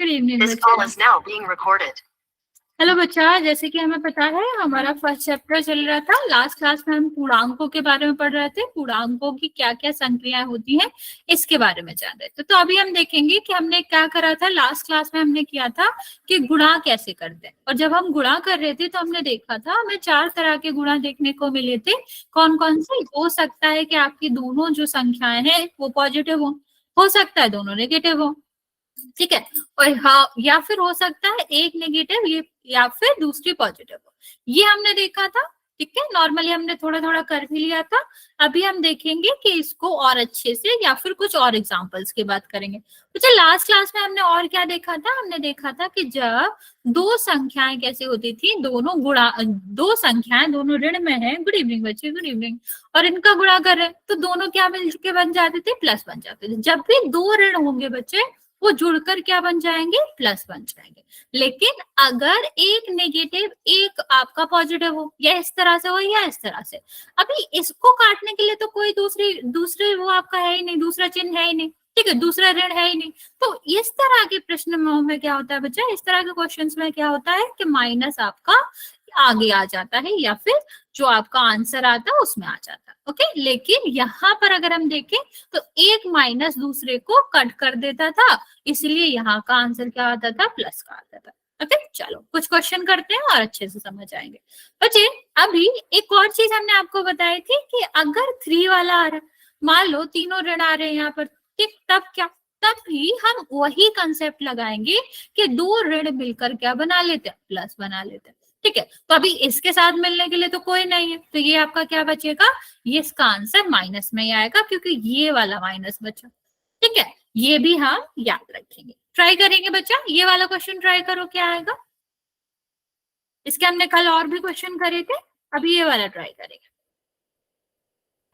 Good evening This call बच्चा। is now being recorded. Hello बच्चा, जैसे कि हमें पता है हमारा फर्स्ट चैप्टर चल रहा था। लास्ट क्लास में हम पूर्णांकों के बारे में पढ़ रहे थे, पूर्णांकों की क्या क्या संक्रियाएं होती हैं इसके बारे में जान रहे थे। तो अभी हम देखेंगे कि हमने क्या करा था। लास्ट क्लास में हमने किया था कि गुणा कैसे करते हैं, और जब हम गुणा कर रहे थे तो हमने देखा था हमें 4 तरह के गुणा देखने को मिले थे। कौन कौन से? हो सकता है कि आपकी दोनों जो संख्याएं हैं वो पॉजिटिव हो सकता है दोनों नेगेटिव हो, ठीक है। और हाँ, या फिर हो सकता है एक नेगेटिव ये या फिर दूसरी पॉजिटिव हो, ये हमने देखा था, ठीक है। नॉर्मली हमने थोड़ा थोड़ा कर भी लिया था। अभी हम देखेंगे कि इसको और अच्छे से, या फिर कुछ और एग्जांपल्स की बात करेंगे। तो लास्ट क्लास में हमने और क्या देखा था? हमने देखा था कि जब दो संख्याएं कैसे होती थी, दोनों गुणा, दो संख्याएं दोनों ऋण में है, गुड इवनिंग बच्चे, गुड इवनिंग, और इनका गुणा कर रहे हैं तो दोनों क्या मिलके बन जाते थे? प्लस बन जाते थे। जब भी दो ऋण होंगे बच्चे, वो जुड़कर क्या बन जाएंगे? प्लस बन जाएंगे। लेकिन अगर एक नेगेटिव एक आपका पॉजिटिव हो, या इस तरह से हो या इस तरह से, अभी इसको काटने के लिए तो कोई दूसरी वो आपका है ही नहीं, दूसरा चिन्ह है ही नहीं, ठीक है, दूसरा ऋण है ही नहीं। तो इस तरह के प्रश्न में क्या होता है बच्चा, इस तरह के क्वेश्चंस में क्या होता है कि माइनस आपका आगे आ जाता है, या फिर जो आपका आंसर आता है उसमें आ जाता है। ओके, लेकिन यहाँ पर अगर हम देखें तो एक माइनस दूसरे को कट कर देता था, इसलिए यहाँ का आंसर क्या आता था? प्लस का आता था। ओके, चलो कुछ क्वेश्चन करते हैं और अच्छे से समझ आएंगे बच्चे। अभी एक और चीज हमने आपको बताई थी कि अगर 3 वाला आ रहा है, मान लो तीनों ऋण आ रहे हैं यहाँ पर, ठीक, तब क्या? तब भी हम वही कंसेप्ट लगाएंगे कि दो ऋण मिलकर क्या बना लेते हैं? प्लस बना लेते हैं, ठीक है। तो अभी इसके साथ मिलने के लिए तो कोई नहीं है, तो ये आपका क्या बचेगा? ये इसका आंसर माइनस में ही आएगा, क्योंकि ये वाला माइनस बचा, ठीक है। ये भी हम याद रखेंगे। ट्राई करेंगे बच्चा, ये वाला क्वेश्चन ट्राई करो, क्या आएगा। इसके हमने कल और भी क्वेश्चन करे थे, अभी ये वाला ट्राई करेंगे।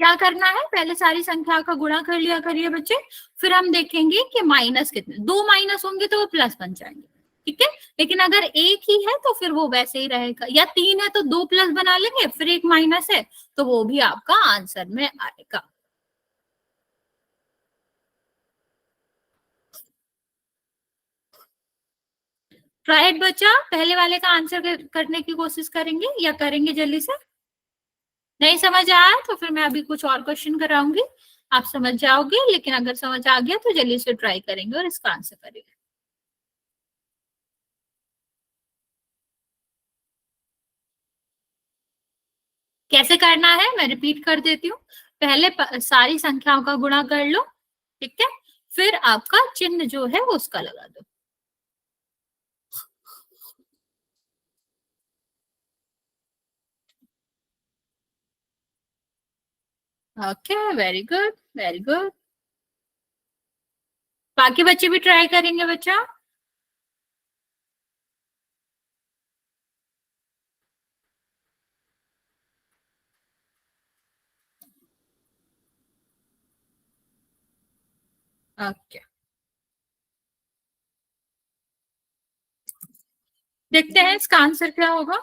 क्या करना है? पहले सारी संख्या का गुणा कर लिया करिए बच्चे, फिर हम देखेंगे कि माइनस कितने, दो माइनस होंगे तो वो प्लस बन जाएंगे, ठीक है। लेकिन अगर एक ही है तो फिर वो वैसे ही रहेगा, या 3 है तो 2 प्लस बना लेंगे, फिर एक माइनस है तो वो भी आपका आंसर में आएगा। राइट बच्चा, पहले वाले का आंसर करने की कोशिश करेंगे, या करेंगे जल्दी से। नहीं समझ आया तो फिर मैं अभी कुछ और क्वेश्चन कराऊंगी, आप समझ जाओगे। लेकिन अगर समझ आ गया तो जल्दी से ट्राई करेंगे और इसका आंसर करेंगे। कैसे करना है मैं रिपीट कर देती हूँ। पहले सारी संख्याओं का गुणा कर लो, ठीक है, फिर आपका चिन्ह जो है वो उसका लगा दो। Okay, very good, very good. बाकी बच्चे भी ट्राई करेंगे बच्चा। ओके, देखते हैं इसका आंसर क्या होगा।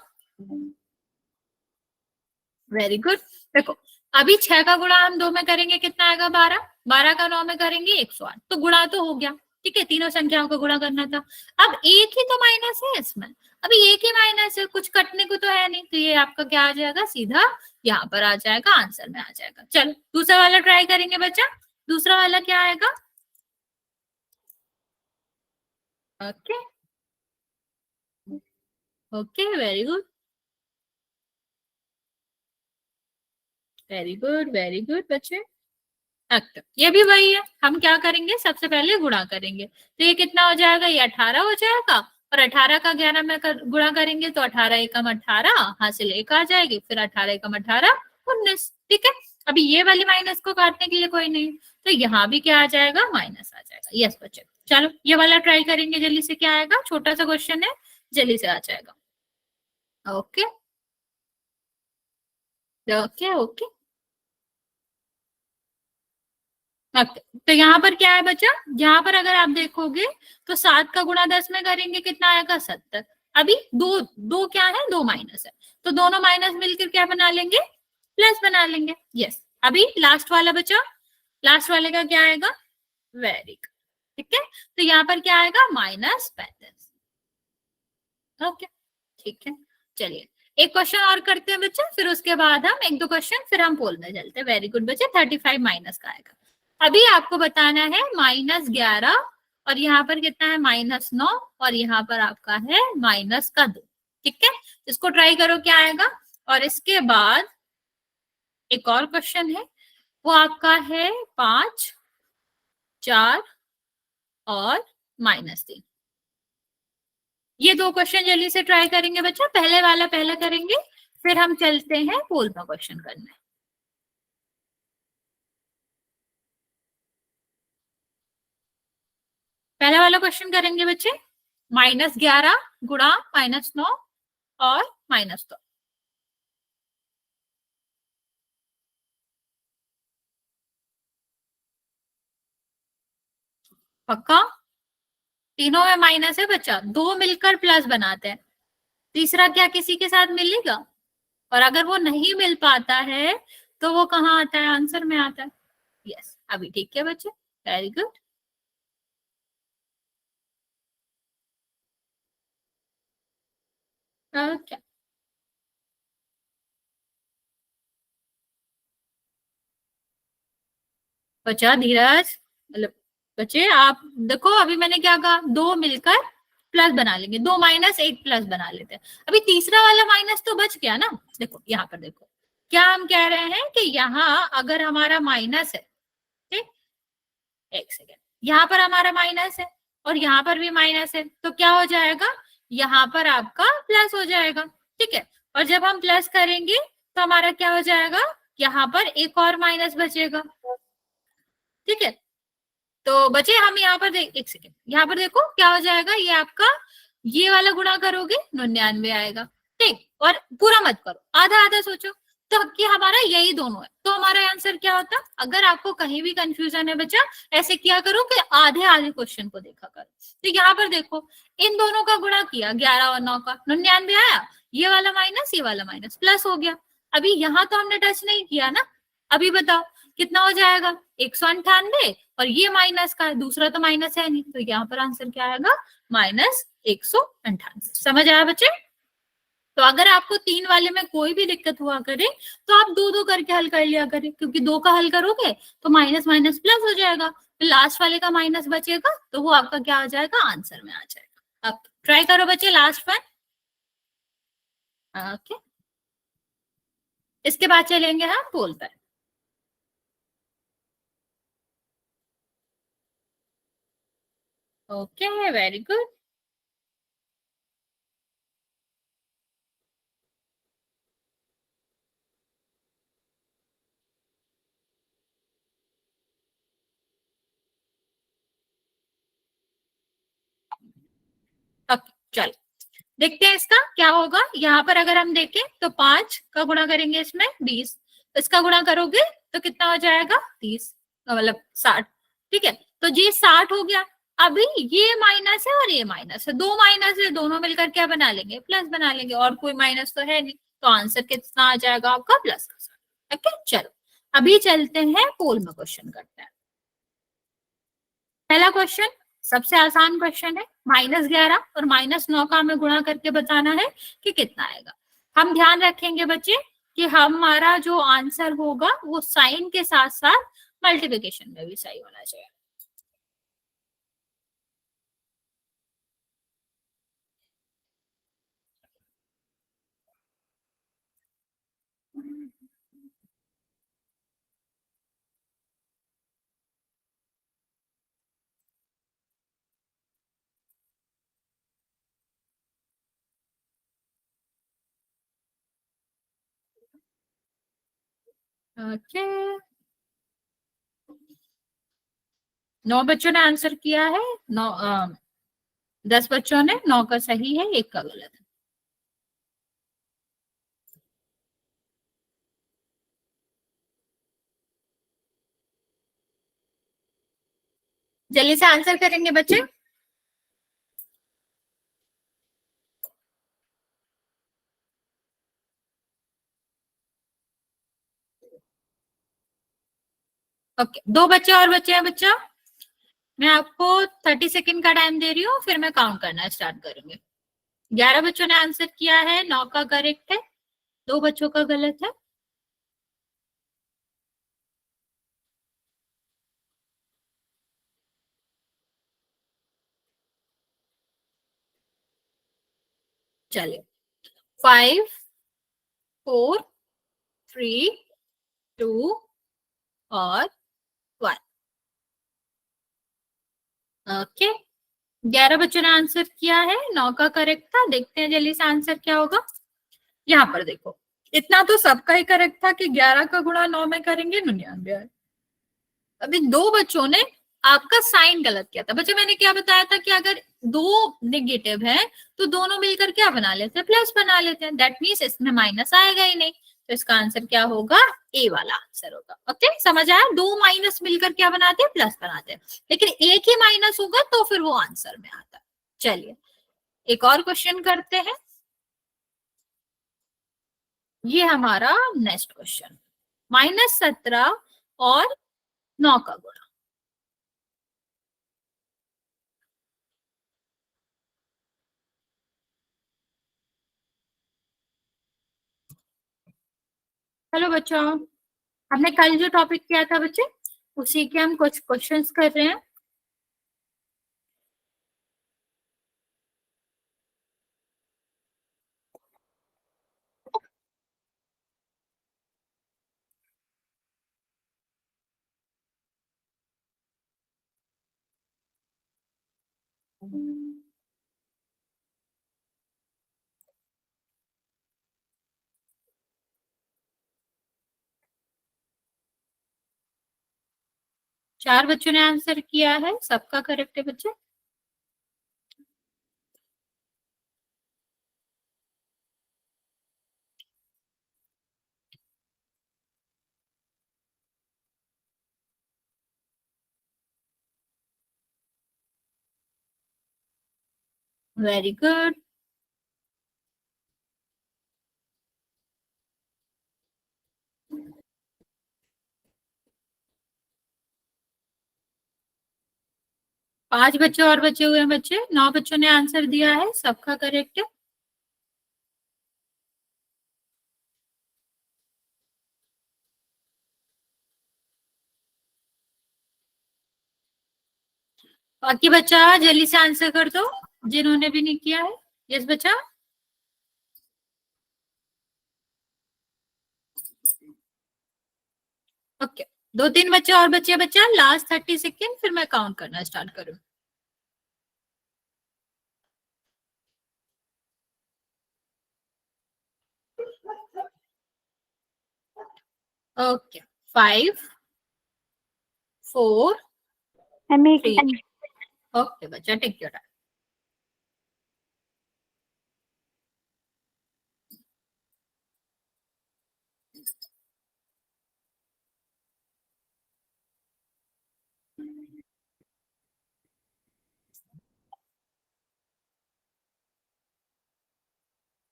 Very good. देखो, अभी 6 का गुणा हम 2 में करेंगे, कितना आएगा? 12। 12 का 9 में करेंगे 108, तो गुणा तो हो गया, ठीक है, तीनों संख्याओं का गुणा करना था। अब एक ही तो माइनस है इसमें, अभी एक ही माइनस है, कुछ कटने को तो है नहीं, तो ये आपका क्या आ जाएगा? सीधा यहाँ पर आ जाएगा, आंसर में आ जाएगा। चलो दूसरा वाला ट्राई करेंगे बच्चा। दूसरा वाला क्या आएगा? Okay, okay, very good, very good, very good बच्चे। अच्छा, ये भी वही है, हम क्या करेंगे? सबसे पहले गुणा करेंगे, तो ये कितना हो जाएगा? ये 18 हो जाएगा, और 18 का 11 में गुणा करेंगे तो 18 एकम 18 हासिल 1 आ जाएगी, फिर 18 एकम 18 19, ठीक है। अभी ये वाली माइनस को काटने के लिए कोई नहीं, तो यहाँ भी क्या आ जाएगा? माइनस आ जाएगा। यस बच्चे, चलो ये वाला ट्राई करेंगे जल्दी से, क्या आएगा? छोटा सा क्वेश्चन है, जल्दी से आ जाएगा। Okay, okay, okay. ओके, तो यहाँ पर क्या है बच्चा? यहाँ पर अगर आप देखोगे तो 7 का गुणा 10 में करेंगे, कितना आएगा? 70। अभी दो दो क्या है? दो माइनस है, तो दोनों माइनस मिलकर क्या बना लेंगे? प्लस बना लेंगे। यस, अभी लास्ट वाला बचा, लास्ट वाले का क्या आएगा? वेरी गुड, ठीक है, तो यहाँ पर क्या आएगा -35। ओके, ठीक है। चलिए एक क्वेश्चन और करते हैं बच्चे, फिर उसके बाद हम एक दो क्वेश्चन फिर हम पोल में चलते हैं। वेरी गुड बच्चे, 35 माइनस का आएगा। अभी आपको बताना है -11 और यहाँ पर कितना है -9 और यहाँ पर आपका है -2। ठीक है, इसको ट्राई करो क्या आएगा। और इसके बाद एक और क्वेश्चन है, वो आपका है 5, 4 और -3। ये दो क्वेश्चन जल्दी से ट्राई करेंगे बच्चा, पहले वाला पहले करेंगे, फिर हम चलते हैं पोल में क्वेश्चन करने। पहला वाला क्वेश्चन करेंगे बच्चे, -11 गुणा -9 और -2। पक्का? तीनों में माइनस है बच्चा, दो मिलकर प्लस बनाते हैं, तीसरा क्या किसी के साथ मिलेगा? और अगर वो नहीं मिल पाता है तो वो कहाँ आता है, आंसर में आता है। यस, अभी ठीक है बच्चे, वेरी गुड। ओके बच्चा धीरज, मतलब बच्चे आप देखो, अभी मैंने क्या कहा, दो मिलकर प्लस बना लेंगे, दो माइनस एक प्लस बना लेते हैं। अभी तीसरा वाला माइनस तो बच गया ना। देखो यहाँ पर देखो, क्या हम कह रहे हैं कि यहाँ अगर हमारा माइनस है, ठीक, एक सेकेंड, यहाँ पर हमारा माइनस है और यहाँ पर भी माइनस है, तो क्या हो जाएगा, यहाँ पर आपका प्लस हो जाएगा। ठीक है, और जब हम प्लस करेंगे तो हमारा क्या हो जाएगा, यहाँ पर एक और माइनस बचेगा। ठीक है, तो बचे हम यहाँ पर देख, एक सेकेंड, यहाँ पर देखो क्या हो जाएगा, ये आपका ये वाला गुणा करोगे 99 आएगा। ठीक, और पूरा मत करो, आधा आधा सोचो, तो कि हमारा यही दोनों है, तो हमारा आंसर क्या होता। अगर आपको कहीं भी कंफ्यूजन है बच्चा, ऐसे किया करो कि आधे आधे क्वेश्चन को देखा करो। तो यहाँ पर देखो, इन दोनों का गुणा किया 11 और 9 का, 99 आया, ये वाला माइनस ये वाला माइनस प्लस हो गया। अभी यहाँ तो हमने टच नहीं किया ना, अभी बताओ कितना हो जाएगा, 198, और ये माइनस का है, दूसरा तो माइनस है नहीं, तो यहाँ पर आंसर क्या आएगा, -198। समझ आया बच्चे? तो अगर आपको तीन वाले में कोई भी दिक्कत हुआ करे तो आप दो दो करके हल कर लिया करें, क्योंकि दो का हल करोगे तो माइनस माइनस प्लस हो जाएगा, फिर लास्ट वाले का माइनस बचेगा, तो वो आपका क्या आ जाएगा, आंसर में आ जाएगा। अब ट्राई करो बच्चे लास्ट वन। ओके, इसके बाद चलेंगे हम पोल पर। Okay, very good. ओके चलो देखते हैं इसका क्या होगा। यहाँ पर अगर हम देखें तो 5 का गुणा करेंगे इसमें 20, इसका गुणा करोगे तो कितना हो जाएगा, 30, मतलब 60। ठीक है, तो ये 60 हो गया। अभी ये माइनस है और ये माइनस है, दो माइनस है, दोनों मिलकर क्या बना लेंगे, प्लस बना लेंगे, और कोई माइनस तो है नहीं, तो आंसर कितना आ जाएगा आपका, +60। ओके चलो, अभी चलते हैं पोल में क्वेश्चन करते हैं। पहला क्वेश्चन सबसे आसान क्वेश्चन है, -11 और -9 का हमें गुणा करके बताना है कि कितना आएगा। हम ध्यान रखेंगे बच्चे कि हमारा जो आंसर होगा वो साइन के साथ साथ मल्टीप्लिकेशन में भी सही होना चाहिए। ओके, 9 बच्चों ने आंसर किया है, 9 10 बच्चों ने, 9 का सही है, एक का गलत है। जल्दी से आंसर करेंगे बच्चे। ओके, दो बच्चे और बच्चे हैं बच्चा, मैं आपको 30 सेकेंड का टाइम दे रही हूँ, फिर मैं काउंट करना स्टार्ट करूंगी। 11 बच्चों ने आंसर किया है, 9 का करेक्ट है, 2 बच्चों का गलत है। चलिए, 5 4 3 2 और 1। ओके, 11 बच्चों ने आंसर किया है, 9 का करेक्ट था। देखते हैं जल्दी से आंसर क्या होगा। यहाँ पर देखो, इतना तो सबका ही करेक्ट था कि 11 का गुणा 9 में करेंगे 99 आए। अभी 2 बच्चों ने आपका साइन गलत किया था। बच्चे मैंने क्या बताया था कि अगर दो नेगेटिव है तो दोनों मिलकर क्या बना लेते हैं, प्लस बना लेते हैं। दैट मीन्स इसमें माइनस आएगा ही नहीं, तो इसका आंसर क्या होगा, ए वाला आंसर होगा। ओके, समझ आया? दो माइनस मिलकर क्या बनाते हैं, प्लस बनाते हैं। लेकिन एक ही माइनस होगा तो फिर वो आंसर में आता है। चलिए, एक और क्वेश्चन करते हैं। ये हमारा नेक्स्ट क्वेश्चन, -17 और 9 का गुणा। हेलो बच्चों, हमने कल जो टॉपिक किया था बच्चे, उसी के हम कुछ क्वेश्चंस कर रहे हैं। चार बच्चों ने आंसर किया है, सबका करेक्ट है बच्चे। Very good. पांच बच्चे और बचे हुए हैं बच्चे, 9 बच्चों ने आंसर दिया है, सबका करेक्ट है। बाकी बच्चा जल्दी से आंसर कर दो, जिन्होंने भी नहीं किया है। यस बच्चा। ओके, दो तीन बच्चे और बच्चे बच्चा, लास्ट 30 सेकेंड, फिर मैं काउंट करना स्टार्ट करूँ। ओके, 5 4 3। ओके बच्चा, टेक योर टाइम।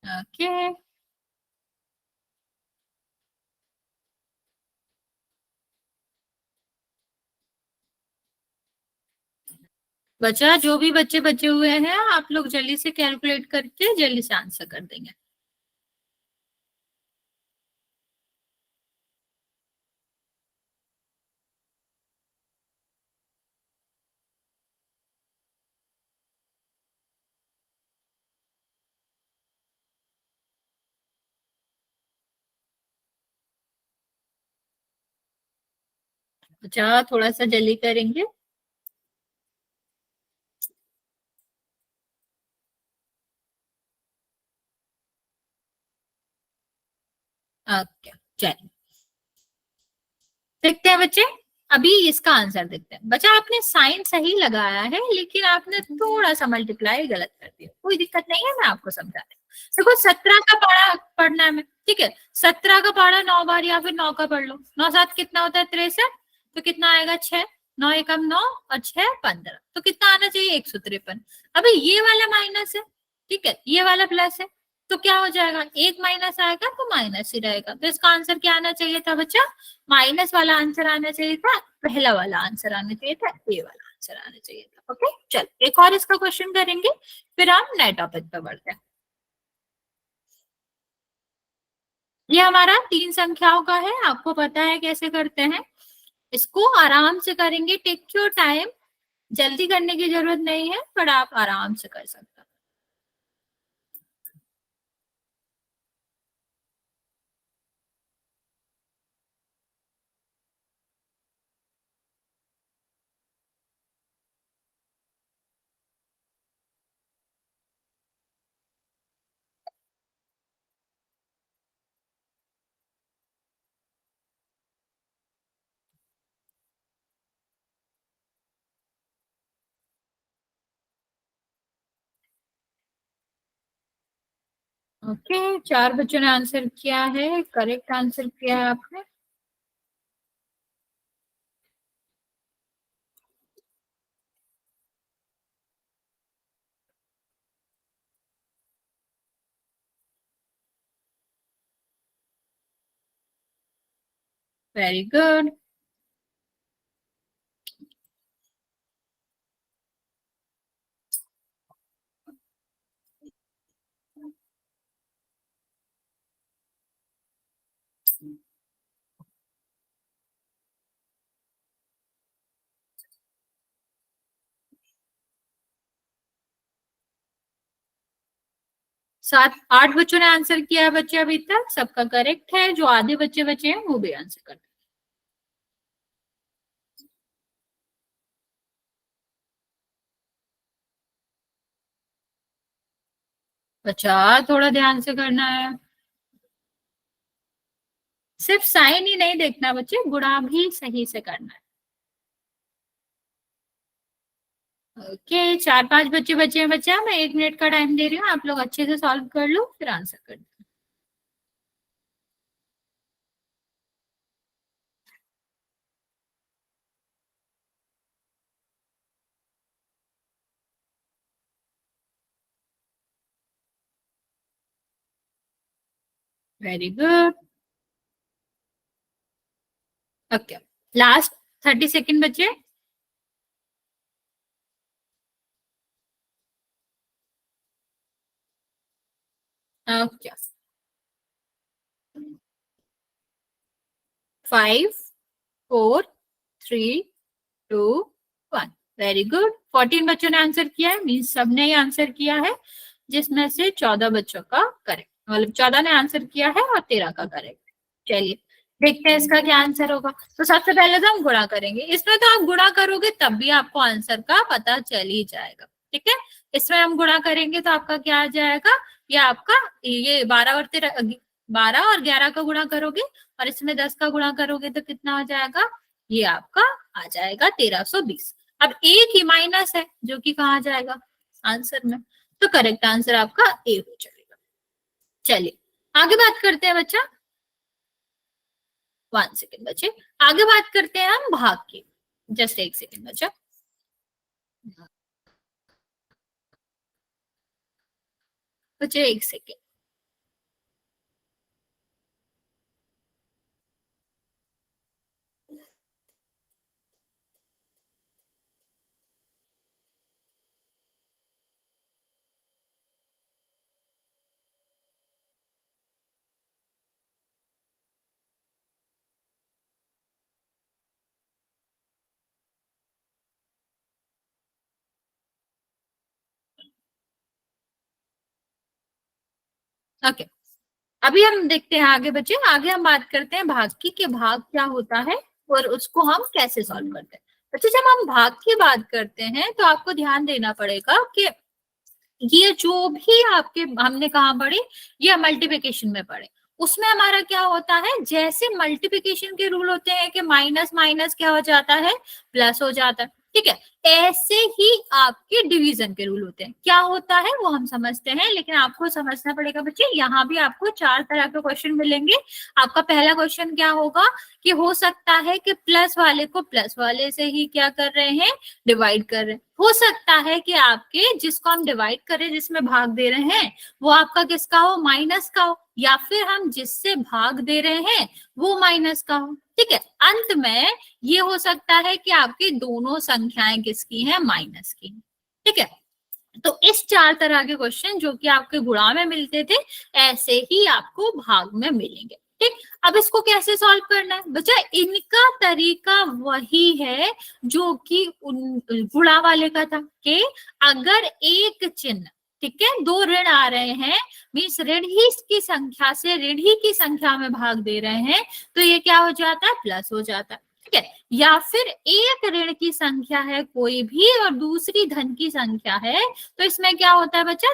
ओके, बचा जो भी बच्चे बचे हुए हैं, आप लोग जल्दी से कैलकुलेट करके जल्दी से आंसर कर देंगे। बचा थोड़ा सा जल्दी करेंगे। ओके, चलिए देखते हैं बच्चे। अभी इसका आंसर देखते हैं। बच्चा आपने साइन सही लगाया है, लेकिन आपने थोड़ा सा मल्टीप्लाई गलत कर दिया। कोई दिक्कत नहीं है, मैं आपको समझा रही हूँ। देखो 17 का पढ़ा पढ़ना है में, ठीक है। 17 का पढ़ा 9 बार या फिर 9 का पढ़ लो। 9 7 कितना होता है, 63। तो कितना आएगा, 6। 9 एकम 9 और 6 15। तो कितना आना चाहिए, 153। अभी ये वाला माइनस है, ठीक है, ये वाला प्लस है, तो क्या हो जाएगा, एक माइनस आएगा तो माइनस ही रहेगा। तो इसका आंसर क्या आना चाहिए था बच्चा, माइनस वाला आंसर आना चाहिए था, पहला वाला आंसर आना चाहिए था, ए वाला। आंसर आना चाहिए था। ओके, चल एक और इसका क्वेश्चन करेंगे, फिर हम नए टॉपिक पे बढ़ते हैं। ये हमारा 3 संख्याओं का है, आपको पता है कैसे करते हैं। इसको आराम से करेंगे, टेक योर टाइम, जल्दी करने की जरूरत नहीं है, पर आप आराम से कर सकते हैं। ओके, 4 बच्चों ने आंसर किया है, करेक्ट आंसर किया है आपने। Very good. सात 8 बच्चों ने आंसर किया है बच्चे अभी तक, सबका करेक्ट है। जो आधे बच्चे बचे हैं वो भी आंसर कर। बच्चा थोड़ा ध्यान से करना है, सिर्फ साइन ही नहीं देखना बच्चे, गुणा भी सही से करना है। ओके, 4-5 बच्चे बचे हैं बच्चा, मैं 1 मिनट का टाइम दे रही हूँ, आप लोग अच्छे से सॉल्व कर लो, फिर आंसर कर दो। Very good. Okay, last 30 second बचे। ओके, 5 4 3 2 1। वेरी गुड, 14 बच्चों ने आंसर किया है, मीन्स सबने ही आंसर किया है, जिसमें से 14 बच्चों का करेक्ट, मतलब 14 ने आंसर किया है और 13 का करेक्ट। चलिए देखते हैं इसका क्या आंसर होगा। तो सबसे पहले तो हम गुणा करेंगे, इसमें तो आप गुणा करोगे तब भी आपको आंसर का पता चल ही जाएगा। ठीक है, इसमें हम गुणा करेंगे तो आपका क्या आ जाएगा, ये आपका ये 12 और 13, 12 और 11 का गुणा करोगे और इसमें 10 का गुणा करोगे तो कितना हो जाएगा, ये आपका आ जाएगा 1320। अब एक ही माइनस है जो कि कहा जाएगा आंसर में, तो करेक्ट आंसर आपका ए हो जाएगा। चलिए आगे बात करते हैं बच्चा, 1 सेकेंड बचे, आगे बात करते हैं हम भाग की। जस्ट 1 सेकेंड बचा। बचे 1 सेकेंड। ओके, अभी हम देखते हैं आगे बच्चे, आगे हम बात करते हैं भाग की, कि भाग क्या होता है और उसको हम कैसे सॉल्व करते हैं। बच्चे जब हम भाग की बात करते हैं तो आपको ध्यान देना पड़ेगा कि ये जो भी आपके हमने कहा पढ़े, ये मल्टीप्लिकेशन में पढ़े, उसमें हमारा क्या होता है, जैसे मल्टीप्लिकेशन के रूल होते हैं कि माइनस माइनस क्या हो जाता है, प्लस हो जाता है। ठीक है, ऐसे ही आपके डिवीजन के रूल होते हैं, क्या होता है वो हम समझते हैं, लेकिन आपको समझना पड़ेगा बच्चे। यहाँ भी आपको 4 तरह के क्वेश्चन मिलेंगे। आपका पहला क्वेश्चन क्या होगा कि हो सकता है कि प्लस वाले को प्लस वाले से ही क्या कर रहे हैं, डिवाइड कर रहे हैं। हो सकता है कि आपके जिसको हम डिवाइड करें, जिसमें भाग दे रहे हैं, वो आपका किसका हो, माइनस का हो, या फिर हम जिससे भाग दे रहे हैं वो माइनस का हो। ठीक है, अंत में ये हो सकता है कि आपकी दोनों संख्याएं किसकी है, माइनस की। ठीक है, तो इस चार तरह के क्वेश्चन जो कि आपके गुणा में मिलते थे, ऐसे ही आपको भाग में मिलेंगे। ठीक, अब इसको कैसे सॉल्व करना है बच्चा, इनका तरीका वही है जो कि गुणा वाले का था, कि अगर एक चिन्ह, ठीक है, दो ऋण आ रहे हैं, मीन्स ऋण ही की संख्या से ऋण ही की संख्या में भाग दे रहे हैं, तो ये क्या हो जाता है, प्लस हो जाता है। ठीक है, या फिर एक ऋण की संख्या है कोई भी और दूसरी धन की संख्या है, तो इसमें क्या होता है बच्चा,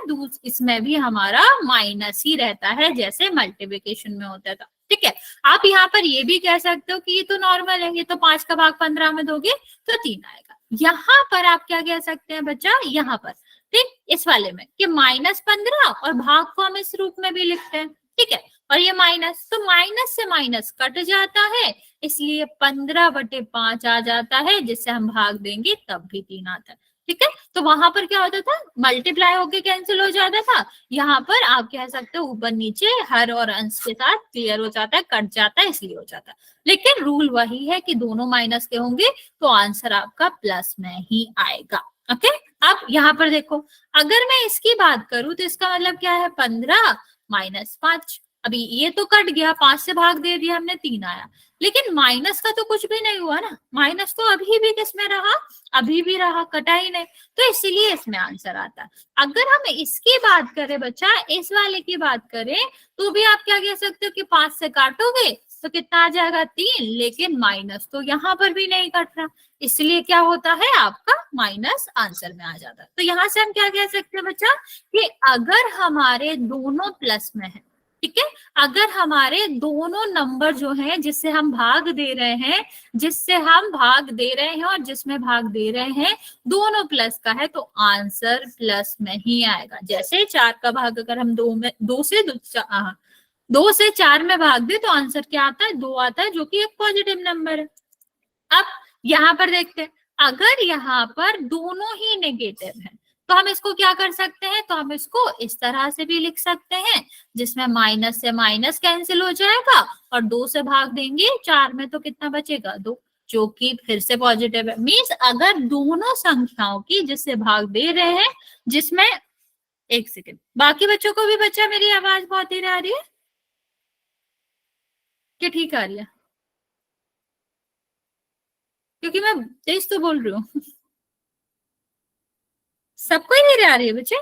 इसमें भी हमारा माइनस ही रहता है, जैसे मल्टीप्लिकेशन में होता था। ठीक है, आप यहाँ पर ये भी कह सकते हो कि ये तो नॉर्मल है, ये तो 5 का भाग 15 में दोगे तो 3 आएगा। यहाँ पर आप क्या कह सकते हैं बच्चा, यहाँ पर ठीक इस वाले में कि -15 और भाग को हम इस रूप में भी लिखते हैं। ठीक है, और ये माइनस, तो माइनस से माइनस कट जाता है, इसलिए 15/5 आ जाता है, जिससे हम भाग देंगे तब भी 3 आता है। ठीक है, तो वहां पर क्या होता था, मल्टीप्लाई होके कैंसिल हो जाता था, यहाँ पर आप कह सकते हो ऊपर नीचे हर और अंश के साथ क्लियर हो जाता है, कट जाता है, इसलिए हो जाता है। लेकिन रूल वही है कि दोनों माइनस के होंगे तो आंसर आपका प्लस में ही आएगा। ओके, अब यहाँ पर देखो, अगर मैं इसकी बात करूं तो इसका मतलब क्या है, 15 -5, अभी ये तो कट गया, 5 से भाग दे दिया हमने, 3 आया, लेकिन माइनस का तो कुछ भी नहीं हुआ ना, माइनस तो अभी भी किसमें रहा, अभी भी रहा, कटा ही नहीं, तो इसलिए इसमें आंसर आता है। अगर हम इसकी बात करें बच्चा, इस वाले की बात करें, तो भी आप क्या कह सकते हो कि 5 से काटोगे तो कितना आ जाएगा, 3, लेकिन माइनस तो यहाँ पर भी नहीं कट रहा, इसलिए क्या होता है, आपका माइनस आंसर में आ जाता है। तो यहाँ से हम क्या कह सकते हैं बच्चा, कि अगर हमारे दोनों प्लस में है, ठीक है, अगर हमारे दोनों नंबर जो हैं जिससे हम भाग दे रहे हैं, जिससे हम भाग दे रहे हैं और जिसमें भाग दे रहे हैं, दोनों प्लस का है, तो आंसर प्लस में ही आएगा। जैसे 4 का भाग अगर हम दो से 4 में भाग दे तो आंसर क्या आता है, 2 आता है, जो कि एक पॉजिटिव नंबर है। अब यहाँ पर देखते हैं, अगर यहाँ पर दोनों ही नेगेटिव है तो हम इसको क्या कर सकते हैं, तो हम इसको इस तरह से भी लिख सकते हैं, जिसमें माइनस से माइनस कैंसिल हो जाएगा और 2 से भाग देंगे 4 में तो कितना बचेगा, 2, जो कि फिर से पॉजिटिव है। मीन्स अगर दोनों संख्याओं की जिससे भाग दे रहे हैं, जिसमें, एक सेकेंड, बाकी बच्चों को भी बच्चा मेरी आवाज बहुत देर आ रही है कि ठीक आ रही है, क्योंकि मैं तेज तो बोल रही हूँ। सबको ही धीरे आ रही है बच्चे?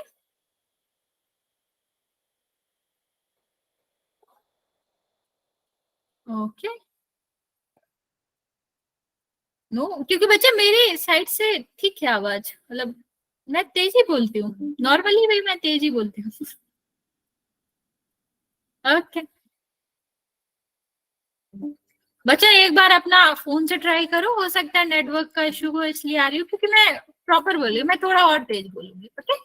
ओके, नो, क्योंकि बच्चा मेरे साइड से ठीक है आवाज, मतलब मैं तेज ही बोलती हूँ, नॉर्मली भाई मैं तेज ही बोलती हूँ। ओके, बच्चा एक बार अपना फोन से ट्राई करो, हो सकता है नेटवर्क का इशू हो इसलिए आ रही हूँ, क्योंकि मैं प्रॉपर बोल रही हूँ, मैं थोड़ा और तेज बोलूंगी। ओके,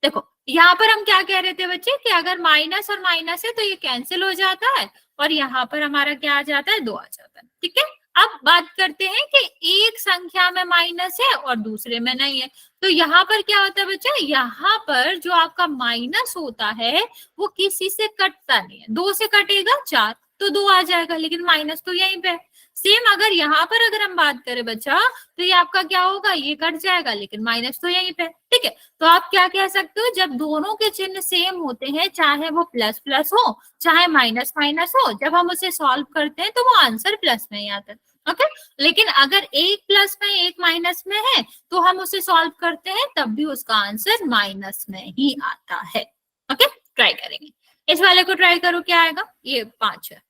देखो यहाँ पर हम क्या कह रहे थे बच्चे, कि अगर माइनस और माइनस है तो ये कैंसिल हो जाता है, और यहाँ पर हमारा क्या आ जाता है, 2 आ जाता है। ठीक है, अब बात करते हैं कि एक संख्या में माइनस है और दूसरे में नहीं है, तो यहाँ पर क्या होता है बच्चा, यहाँ पर जो आपका माइनस होता है वो किसी से कटता नहीं है, 2 से कटेगा 4, तो 2 आ जाएगा, लेकिन माइनस तो यहीं पे है। सेम अगर यहाँ पर अगर हम बात करें बच्चा, तो ये आपका क्या होगा, ये कट जाएगा, लेकिन माइनस तो यहीं पे। ठीक है, तो आप क्या कह सकते हो, जब दोनों के चिन्ह सेम होते हैं, चाहे वो प्लस प्लस हो चाहे माइनस माइनस हो, जब हम उसे सॉल्व करते हैं तो वो आंसर प्लस में ही आता है। ओके, लेकिन अगर एक प्लस में एक माइनस में है तो हम उसे सॉल्व करते हैं, तब भी उसका आंसर माइनस में ही आता है। ओके, ट्राई करेंगे, इस वाले को ट्राई करो, क्या आएगा, ये 5 है,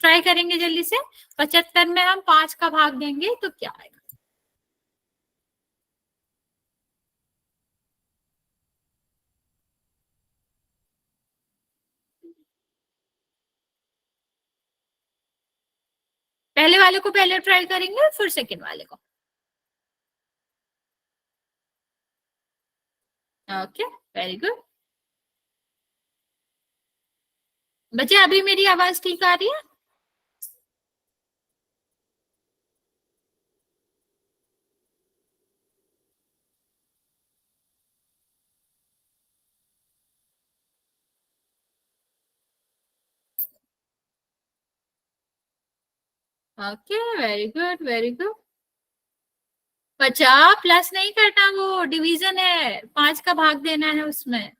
ट्राई करेंगे जल्दी से। 75 में हम 5 का भाग देंगे तो क्या आएगा, पहले वाले को पहले ट्राई करेंगे फिर सेकेंड वाले को। Okay, very good. बच्चे अभी मेरी आवाज ठीक आ रही है? Okay, very good very good. 50 plus नहीं करना, वो डिवीजन है, 5 का भाग देना है उसमें,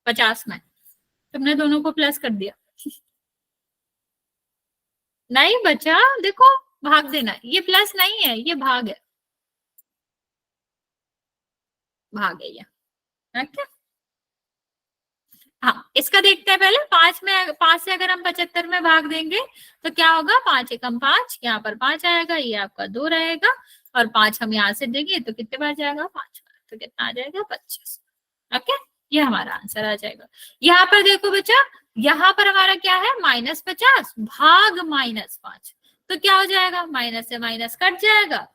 50 में। तुमने दोनों को प्लस कर दिया। नहीं बचा, देखो, भाग देना, ये प्लस नहीं है, ये भाग है, भाग है ये। ओके, हाँ, इसका देखते हैं पहले। 5 से अगर हम 75 में भाग देंगे तो क्या होगा, 5 एकम 5, यहाँ पर 5 आएगा, ये आपका 2 रहेगा, और 5 हम यहाँ से देंगे तो कितने बार जाएगा, 5 बार, तो कितना आ जाएगा, 25। ओके, ये हमारा आंसर आ जाएगा। यहाँ पर देखो बच्चा, यहाँ पर हमारा क्या है, -50 भाग -5, तो क्या हो जाएगा, माइनस से माइनस कट जाएगा।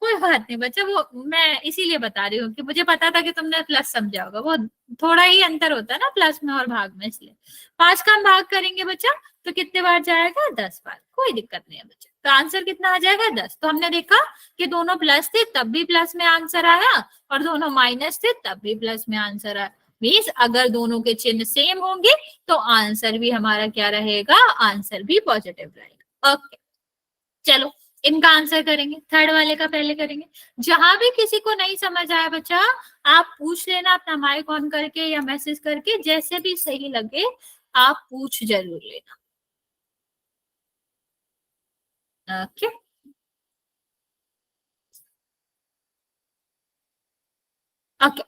कोई बात नहीं बच्चा, वो मैं इसीलिए बता रही हूँ कि मुझे पता था कि तुमने प्लस समझा होगा, वो थोड़ा ही अंतर होता है ना प्लस में और भाग में, इसलिए। 5 का हम भाग करेंगे बच्चा तो कितने बार जाएगा, 10 बार, कोई दिक्कत नहीं है बच्चा। तो आंसर कितना आ जाएगा, 10। तो हमने देखा कि दोनों प्लस थे तब भी प्लस में आंसर आया, और दोनों माइनस थे तब भी प्लस में आंसर आया। मीन्स अगर दोनों के चिन्ह सेम होंगे तो आंसर भी हमारा क्या रहेगा, आंसर भी पॉजिटिव रहेगा। ओके, चलो इनका आंसर करेंगे, थर्ड वाले का पहले करेंगे। जहां भी किसी को नहीं समझ आया बच्चा, आप पूछ लेना अपना माइक ऑन करके या मैसेज करके, जैसे भी सही लगे आप पूछ जरूर लेना। ओके, ओके,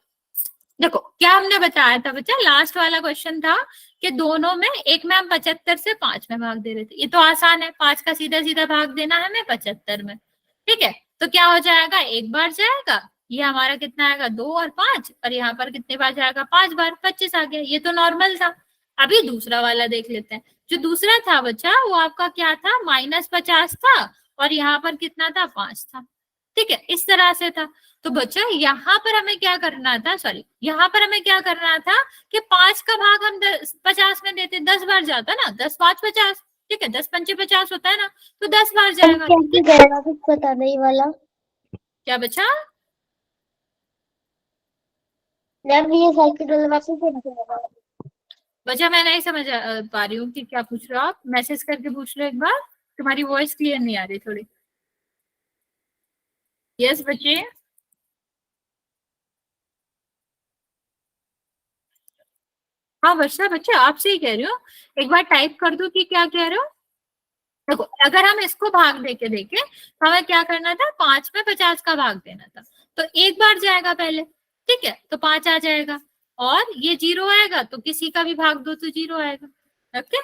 देखो क्या हमने बताया था बच्चा, लास्ट वाला क्वेश्चन था कि दोनों में, एक में हम 75 से 5 में भाग दे रहे थे, ये तो आसान है, 5 का सीधा सीधा भाग देना है हमें 75 में। ठीक है, तो क्या हो जाएगा, एक बार जाएगा, ये हमारा कितना आएगा, 2 और 5, और यहाँ पर कितने बार जाएगा, 5 बार, 25 आ गया। ये तो नॉर्मल था। अभी दूसरा वाला देख लेते हैं। जो दूसरा था बच्चा वो आपका क्या था, -50 था, और यहाँ पर कितना था, 5 था। ठीक है, इस तरह से था। तो बच्चा यहाँ पर हमें क्या करना था, सॉरी, यहाँ पर हमें क्या करना था कि 5 का भाग हम 50 में देते, 10 बार जाता ना, 10 5 50। ठीक है, 10 पंचे 50 होता है ना, तो 10 बार जाएगा। कैसे जाएगा कुछ पता नहीं वाला। क्या बच्चा, मैम ये साइकिल वापस से जाएगा। बच्चा मैं नहीं समझ पा रही हूँ कि क्या पूछ रहे हो आप, मैसेज करके पूछ लो एक बार, तुम्हारी वॉइस क्लियर नहीं आ रही थोड़ी। यस बच्चे, हाँ बच्चा, बच्चा आपसे ही कह रही हूँ, एक बार टाइप कर दो कि क्या कह रहे हो। देखो अगर हम इसको भाग दे के देखें तो हमें क्या करना था, 5 में 50 का भाग देना था, तो एक बार जाएगा पहले। ठीक है, तो 5 आ जाएगा, और ये 0 आएगा, तो किसी का भी भाग दो तो 0 आएगा। ओके,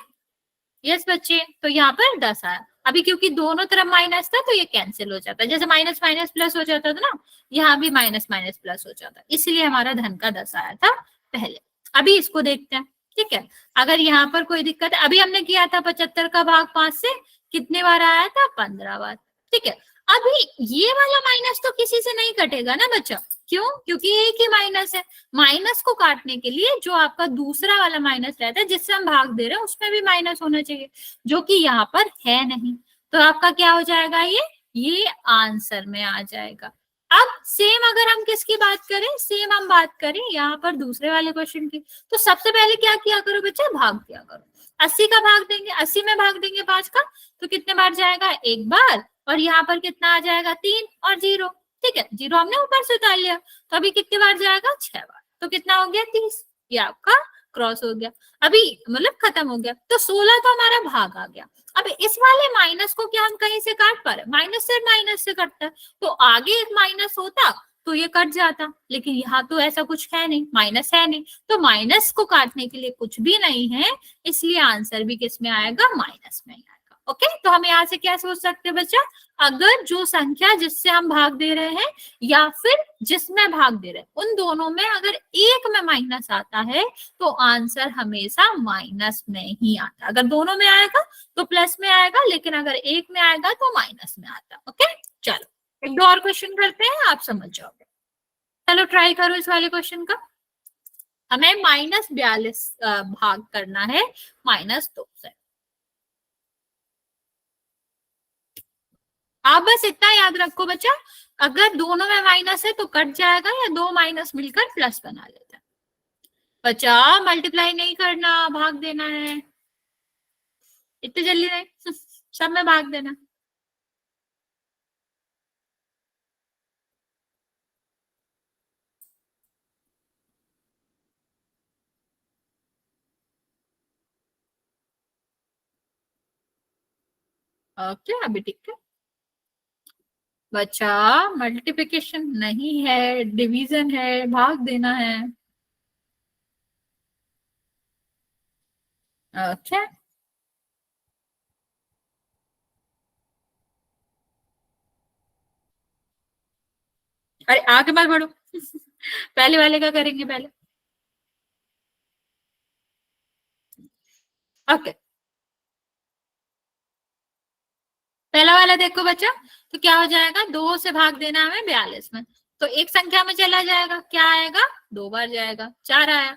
यस बच्चे, तो यहाँ पर 10 आया। अभी क्योंकि दोनों तरफ माइनस था तो ये कैंसिल हो जाता है, जैसे माइनस माइनस प्लस हो जाता था ना, यहाँ भी माइनस माइनस प्लस हो जाता है, इसलिए हमारा धन का 10 आया था पहले। अभी इसको देखते हैं। ठीक है, अगर यहाँ पर कोई दिक्कत है, अभी हमने किया था 75 का भाग 5 से, कितने बार आया था, 15 बार। ठीक है, अभी ये वाला माइनस तो किसी से नहीं कटेगा ना बच्चा, क्यों, क्योंकि एक ही माइनस है। माइनस को काटने के लिए जो आपका दूसरा वाला माइनस रहता है जिससे हम भाग दे रहे हैं, उसमें भी माइनस होना चाहिए, जो कि यहाँ पर है नहीं। तो आपका क्या हो जाएगा, ये आंसर में आ जाएगा। अब सेम अगर हम किसकी बात करें, सेम हम बात करें यहाँ पर दूसरे वाले क्वेश्चन की, तो सबसे पहले क्या किया करो बच्चा, भाग किया करो। 80 का भाग देंगे, 80 में भाग देंगे 5 का, तो कितने बार जाएगा, एक बार, और यहाँ पर कितना आ जाएगा, 3 और 0। ठीक है, 0 हमने ऊपर से उतार लिया, तो अभी कितनी बार जाएगा, 6 बार, तो कितना हो गया, 30। ये आपका क्रॉस हो गया, अभी मतलब खत्म हो गया, तो 16 तो हमारा भाग आ गया। अब इस वाले माइनस को क्या हम कहीं से काट पा रहे, माइनस से कटता है, तो आगे एक माइनस होता तो ये कट जाता, लेकिन यहाँ तो ऐसा कुछ है नहीं, माइनस है नहीं, तो माइनस को काटने के लिए कुछ भी नहीं है, इसलिए आंसर भी किस में आएगा, माइनस में आएगा। ओके, तो हम यहाँ से क्या सोच सकते हैं बच्चा, अगर जो संख्या जिससे हम भाग दे रहे हैं या फिर जिसमें भाग दे रहे हैं, उन दोनों में अगर एक में माइनस आता है तो आंसर हमेशा माइनस में ही आता। अगर दोनों में आएगा तो प्लस में आएगा, लेकिन अगर एक में आएगा तो माइनस में आता। ओके, चलो एक दो और क्वेश्चन करते हैं, आप समझ जाओगे। चलो ट्राई करो इस वाले क्वेश्चन का। हमें -42 भाग करना है -2 से। आप बस इतना याद रखो बच्चा, अगर दोनों में माइनस है तो कट जाएगा, या दो माइनस मिलकर प्लस बना लेता है। बच्चा मल्टीप्लाई नहीं करना, भाग देना है, इतने जल्दी नहीं सब में भाग देना। ओके, अभी ठीक है बच्चा। मल्टीप्लिकेशन नहीं है, डिवीजन है, भाग देना है। ओके, अरे आगे मत बढ़ो। पहले वाले का करेंगे पहले। ओके, पहला वाला देखो बच्चा। तो क्या हो जाएगा, 2 से भाग देना हमें 42 में। तो एक संख्या में चला जाएगा, क्या आएगा, 2 बार जाएगा, 4 आया।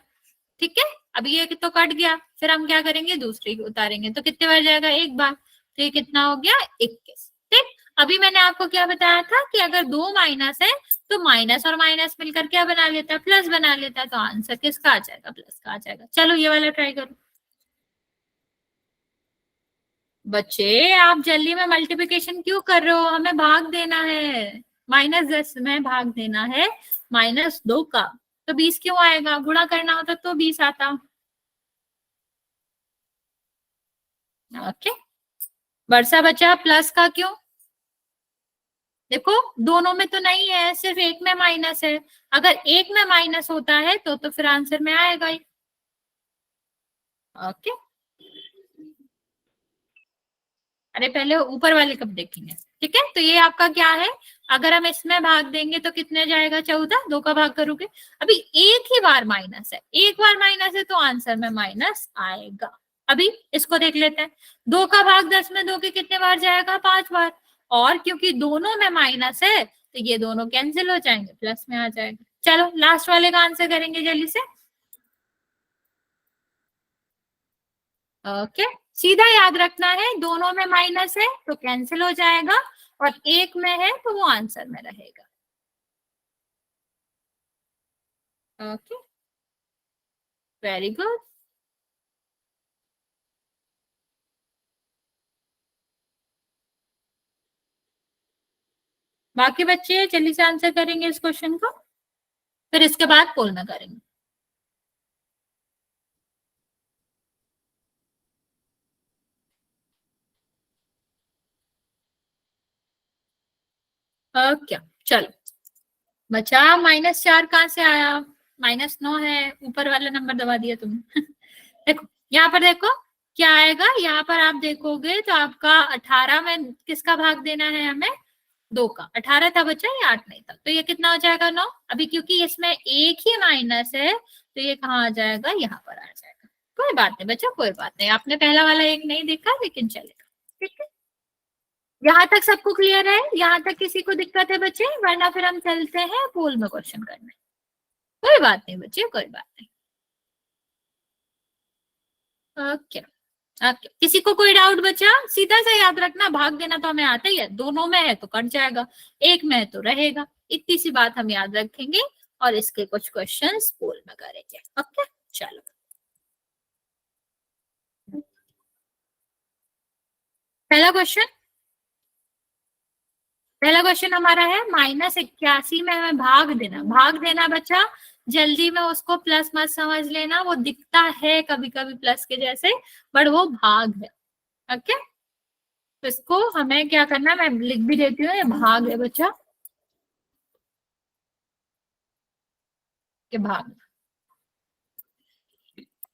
ठीक है, अब ये तो कट गया, फिर हम क्या करेंगे, दूसरी उतारेंगे तो कितने बार जाएगा, 1 बार। तो ये कितना हो गया, 21। ठीक। अभी मैंने आपको क्या बताया था कि अगर 2 माइनस है तो माइनस और माइनस मिलकर क्या बना लेता है, प्लस बना लेता है। तो आंसर किसका आ जाएगा, प्लस का आ जाएगा। चलो ये वाला ट्राई करो। बच्चे आप जल्दी में मल्टीप्लिकेशन क्यों कर रहे हो, हमें भाग देना है। -10 में भाग देना है -2 का। तो 20 क्यों आएगा, गुणा करना होता तो 20 आता। ओके, वर्षा बचा प्लस का क्यों। देखो दोनों में तो नहीं है, सिर्फ एक में माइनस है। अगर एक में माइनस होता है तो फिर आंसर में आएगा ही। ओके, अरे पहले ऊपर वाले कब देखेंगे। ठीक है, तो ये आपका क्या है, अगर हम इसमें भाग देंगे तो कितने जाएगा, 14, 2 का भाग करोगे। अभी एक ही बार माइनस है, एक बार माइनस है तो आंसर में माइनस आएगा। अभी इसको देख लेते हैं। 2 का भाग 10 में 2 के कितने बार जाएगा, 5 बार। और क्योंकि दोनों में माइनस है तो ये दोनों कैंसिल हो जाएंगे, प्लस में आ जाएगा। चलो लास्ट वाले का आंसर करेंगे जल्दी से। ओके, सीधा याद रखना है, दोनों में माइनस है तो कैंसिल हो जाएगा, और एक में है तो वो आंसर में रहेगा। Okay, very good. बाकी बच्चे जल्दी से आंसर करेंगे इस क्वेश्चन को, फिर इसके बाद पोल में करेंगे। ओके, चलो बचा -4 कहाँ से आया, -9 है, ऊपर वाला नंबर दबा दिया तुमने। देखो यहाँ पर देखो क्या आएगा, यहाँ पर आप देखोगे तो आपका 18 में किसका भाग देना है हमें, 2 का। 18 था बच्चा, ये 8 नहीं था, तो ये कितना हो जाएगा, 9। अभी क्योंकि इसमें एक ही माइनस है तो ये कहाँ आ जाएगा, यहाँ पर आ जाएगा। कोई बात नहीं बच्चा, कोई बात नहीं, आपने पहला वाला एक नहीं देखा लेकिन चलेगा। ठीक है, यहाँ तक सबको क्लियर है, यहाँ तक किसी को दिक्कत है बच्चे, वरना फिर हम चलते हैं पोल में क्वेश्चन करने। कोई बात नहीं बच्चे, कोई बात नहीं। ओके, ओके, किसी को कोई डाउट बचा, सीधा सा याद रखना, भाग देना तो हमें आता ही है, दोनों में है तो कट जाएगा, एक में है तो रहेगा। इतनी सी बात हम याद रखेंगे, और इसके कुछ क्वेश्चंस पोल में करेंगे। ओके, चलो पहला क्वेश्चन। पहला क्वेश्चन हमारा है -81 में हमें भाग देना। भाग देना बच्चा, जल्दी में उसको प्लस मत समझ लेना, वो दिखता है कभी कभी प्लस के जैसे, बट वो भाग है। ओके, तो इसको हमें क्या करना है, मैं लिख भी देती हूँ, ये भाग है बच्चा, के भाग।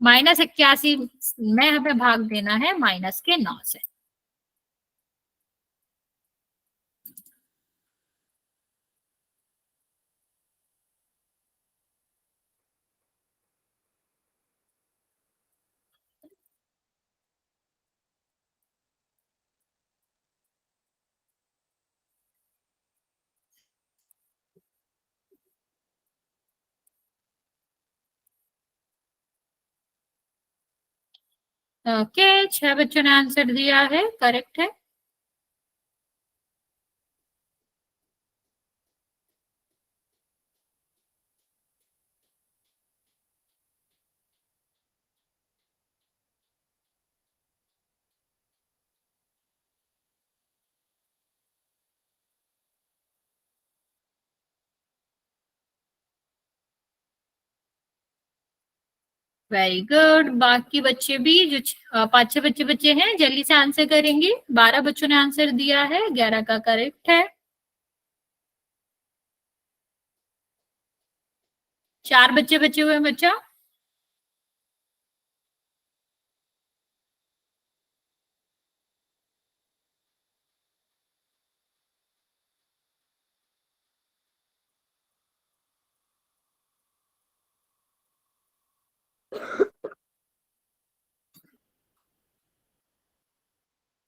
-81 में हमें भाग देना है -9 से। ओके, 6 बच्चों ने आंसर दिया है, करेक्ट है। Very good. बाकी बच्चे भी जो 5-6 बच्चे बच्चे हैं जल्दी से आंसर करेंगे। 12 बच्चों ने आंसर दिया है, 11 का करेक्ट है। 4 बच्चे बचे हुए हैं बच्चा।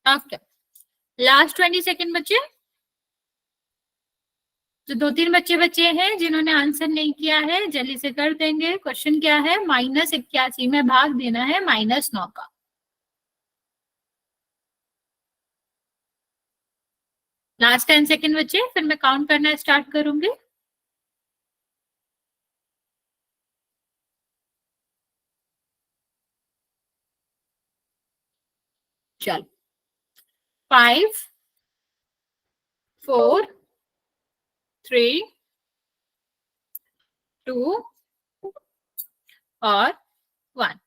ओके, लास्ट 20 सेकेंड बचे। तो 2-3 बच्चे बचे हैं जिन्होंने आंसर नहीं किया है, जल्दी से कर देंगे। क्वेश्चन क्या है? -81 में भाग देना है -9 का। लास्ट 10 सेकेंड बचे, फिर मैं काउंट करना स्टार्ट करूंगी। चलो, 5, 4, 3, 2 और 1।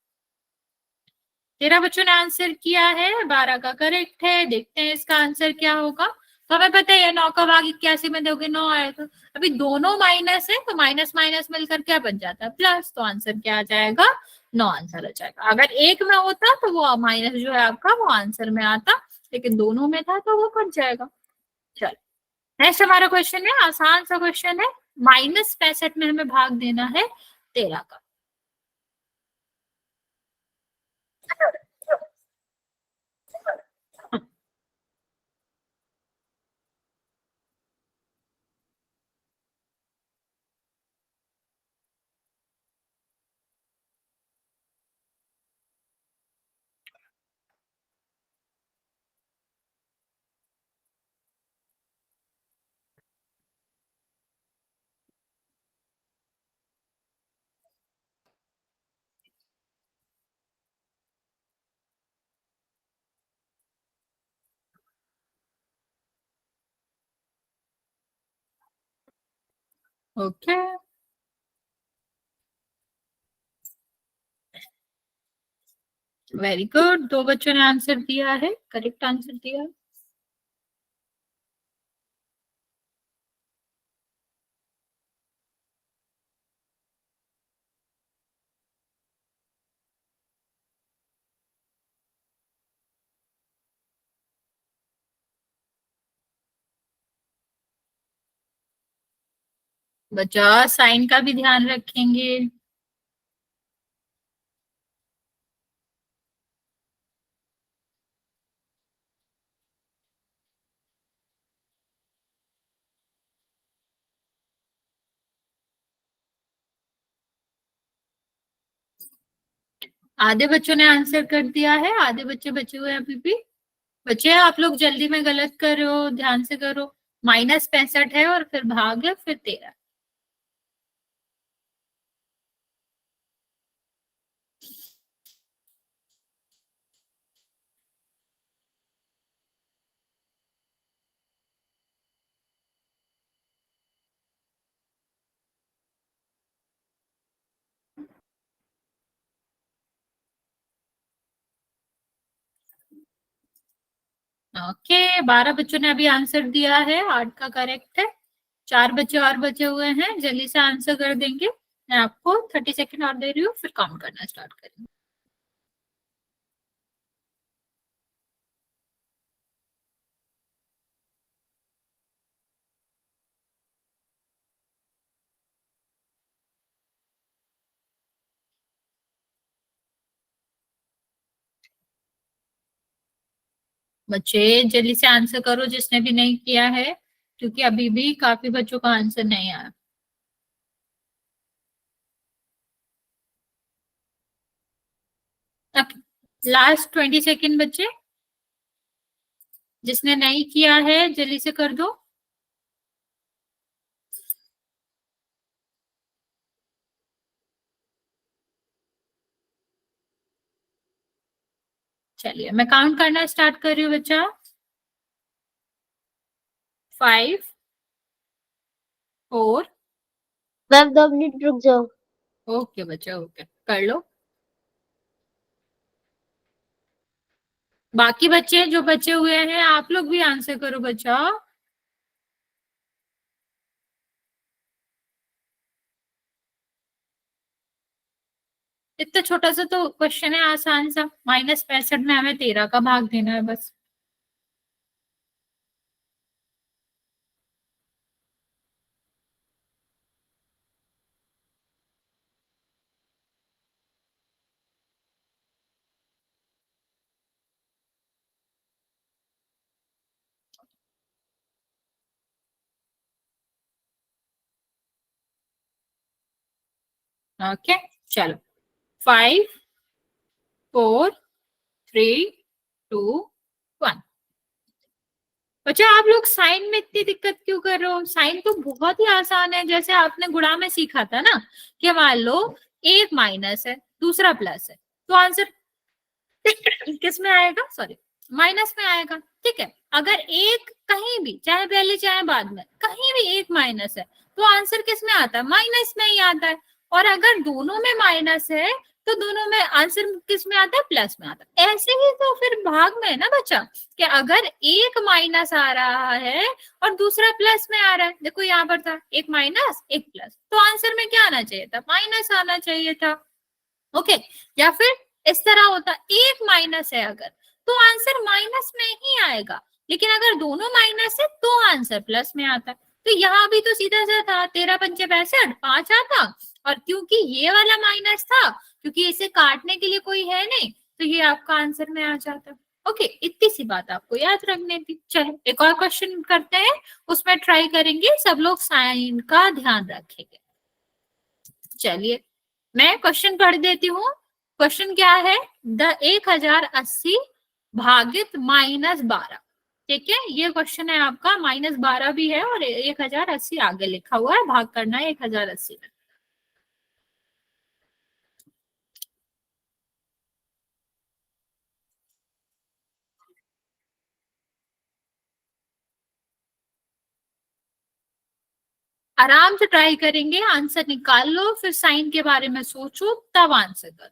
13 बच्चों ने आंसर किया है, 12 का करेक्ट है। देखते हैं इसका आंसर क्या होगा। तो हमें पता है 9 का भाग 81 में दोगे 9 आएगा। अभी दोनों माइनस है तो माइनस माइनस मिलकर क्या बन जाता है? प्लस। तो आंसर क्या आ जाएगा? 9 आंसर आ जाएगा। अगर एक में होता तो वो माइनस जो है आपका वो आंसर में आता, लेकिन दोनों में था तो वो कट जाएगा। चलो, नेक्स्ट हमारा क्वेश्चन है, आसान सा क्वेश्चन है। -65 में हमें भाग देना है 13 का। Okay, very good. 2 बच्चों ने आंसर दिया है, करेक्ट आंसर दिया है। बच्चा साइन का भी ध्यान रखेंगे। आधे बच्चों ने आंसर कर दिया है, आधे बच्चे बचे हुए हैं अभी भी। बच्चे आप लोग जल्दी में गलत कर रहे हो, ध्यान से करो। -65 है और फिर भाग है, फिर 13। ओके, 12 बच्चों ने अभी आंसर दिया है, 8 का करेक्ट है। 4 बच्चे और बचे हुए हैं, जल्दी से आंसर कर देंगे। मैं आपको 30 सेकेंड और दे रही हूँ, फिर काउंट करना स्टार्ट करेंगे। बच्चे जल्दी से आंसर करो जिसने भी नहीं किया है, क्योंकि अभी भी काफी बच्चों का आंसर नहीं आया। लास्ट 20 सेकेंड बच्चे, जिसने नहीं किया है जल्दी से कर दो। चलिए, मैं काउंट करना स्टार्ट कर रही हूँ बच्चा। 5, 4। मैम 2 मिनट रुक जाओ। ओके बच्चा, ओके कर लो। बाकी बच्चे जो बचे हुए हैं आप लोग भी आंसर करो बच्चा। इतना छोटा सा तो क्वेश्चन है, आसान सा। -65 में हमें 13 का भाग देना है बस। ओके चलो, 5 4 3 2 1। बच्चा आप लोग साइन में इतनी दिक्कत क्यों कर रहे हो? साइन तो बहुत ही आसान है, जैसे आपने गुणा में सीखा था ना, कि मान लो एक माइनस है दूसरा प्लस है, तो आंसर किस में आएगा? सॉरी, माइनस में आएगा। ठीक है, अगर एक कहीं भी, चाहे पहले चाहे बाद में, कहीं भी एक माइनस है तो आंसर किस में आता है? माइनस में ही आता है। और अगर दोनों में माइनस है तो दोनों में आंसर किस में आता है? प्लस में आता है। ऐसे ही तो फिर भाग में है ना बच्चा, कि अगर एक माइनस आ रहा है और दूसरा प्लस में आ रहा है, देखो यहाँ पर था एक माइनस एक प्लस, तो आंसर में क्या आना चाहिए था? माइनस आना चाहिए था। ओके, या फिर इस तरह होता, एक माइनस है अगर, तो आंसर माइनस में ही आएगा, लेकिन अगर दोनों माइनस है तो आंसर प्लस में आता है। तो यहाँ भी तो सीधा सा था, 13 × 5 = 65, 5 आता। और क्योंकि ये वाला माइनस था, क्योंकि इसे काटने के लिए कोई है नहीं, तो ये आपका आंसर में आ जाता। ओके, इतनी सी बात आपको याद रखनी थी। चलो एक और क्वेश्चन करते हैं, उसमें ट्राई करेंगे सब लोग साइन का ध्यान रखेंगे। चलिए मैं क्वेश्चन पढ़ देती हूँ। क्वेश्चन क्या है? 1080 भागित -12। ठीक है, ये क्वेश्चन है आपका। -12 भी है और 1080 आगे लिखा हुआ है, भाग करना है 1080 में। आराम से ट्राई करेंगे, आंसर निकाल लो, फिर साइन के बारे में सोचो, तब आंसर करो।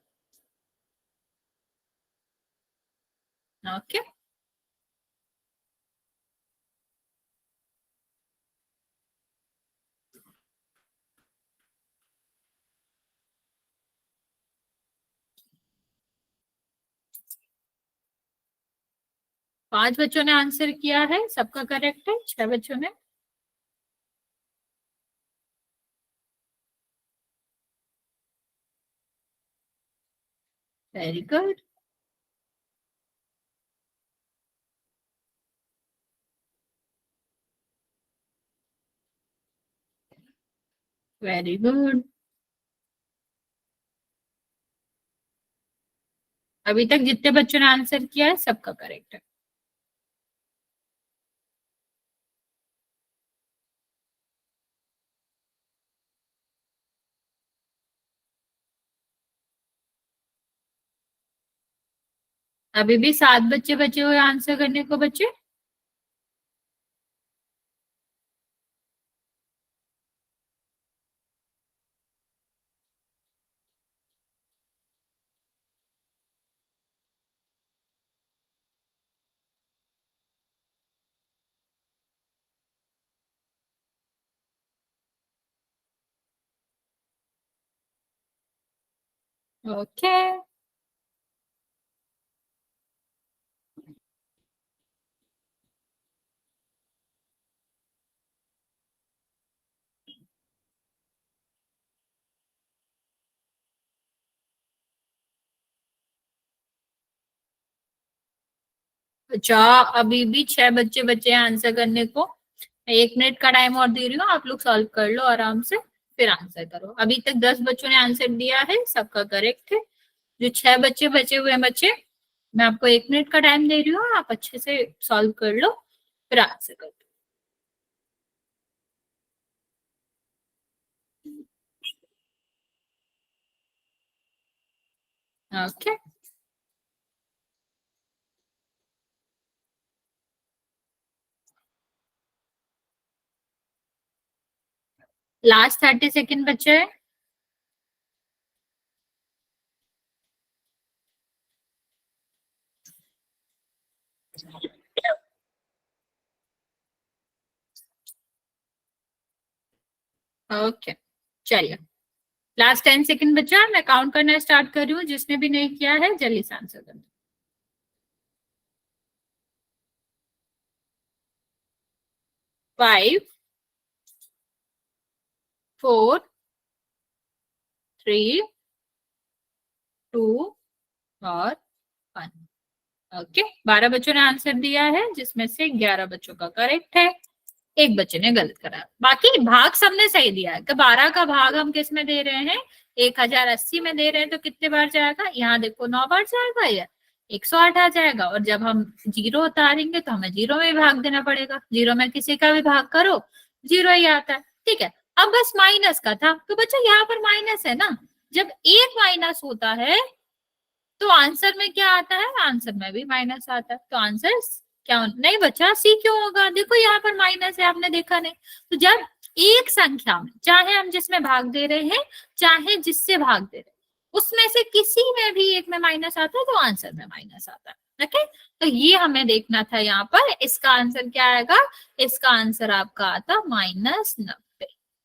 ओके, 5 बच्चों ने आंसर किया है, सबका करेक्ट है। 6 बच्चों ने। Very good. Very good. अभी तक जितने बच्चों ने आंसर किया है सबका करेक्ट है। अभी भी 7 बच्चे बचे हुए आंसर करने को बच्चे। ओके, अच्छा अभी भी 6 बच्चे बचे हैं आंसर करने को। 1 मिनट का टाइम और दे रही हूँ, आप लोग सॉल्व कर लो आराम से, फिर आंसर करो। अभी तक 10 बच्चों ने आंसर दिया है, सबका करेक्ट है। जो 6 बच्चे बचे हुए हैं बच्चे, मैं आपको 1 मिनट का टाइम दे रही हूँ, आप अच्छे से सॉल्व कर लो, फिर आंसर कर दो। ओके, लास्ट 30 सेकेंड बचे हैं। ओके, चलिए लास्ट 10 सेकंड बचा, मैं काउंट करना स्टार्ट कर रही हूँ, जिसने भी नहीं किया है जल्दी से आंसर कर दो। 5, 4, 3, 2 और 1। ओके, 12 बच्चों ने आंसर दिया है, जिसमें से 11 बच्चों का करेक्ट है, एक बच्चे ने गलत करा। बाकी भाग सबने सही दिया है। कि 12 का भाग हम किस में दे रहे हैं, 1080 में दे रहे हैं, तो कितने बार जाएगा, यहाँ देखो 9 बार जाएगा या 108 आ जाएगा। और जब हम जीरो उतारेंगे तो हमें जीरो में भाग देना पड़ेगा, जीरो में किसी का भी भाग करो जीरो ही आता है। ठीक है, अब बस माइनस का था, तो बच्चा यहाँ पर माइनस है ना, जब एक माइनस होता है तो आंसर में क्या आता है, आंसर में भी माइनस आता है। तो आंसर क्या नहीं बच्चा, सी क्यों होगा, देखो यहाँ पर माइनस है, आपने देखा नहीं। तो जब एक संख्या में, चाहे हम जिसमें भाग दे रहे हैं चाहे जिससे भाग दे रहे हैं, उसमें से किसी में भी एक में माइनस आता है तो आंसर में माइनस आता है। ओके, तो ये हमें देखना था यहाँ पर। इसका आंसर क्या आएगा, इसका आंसर आपका आता -90।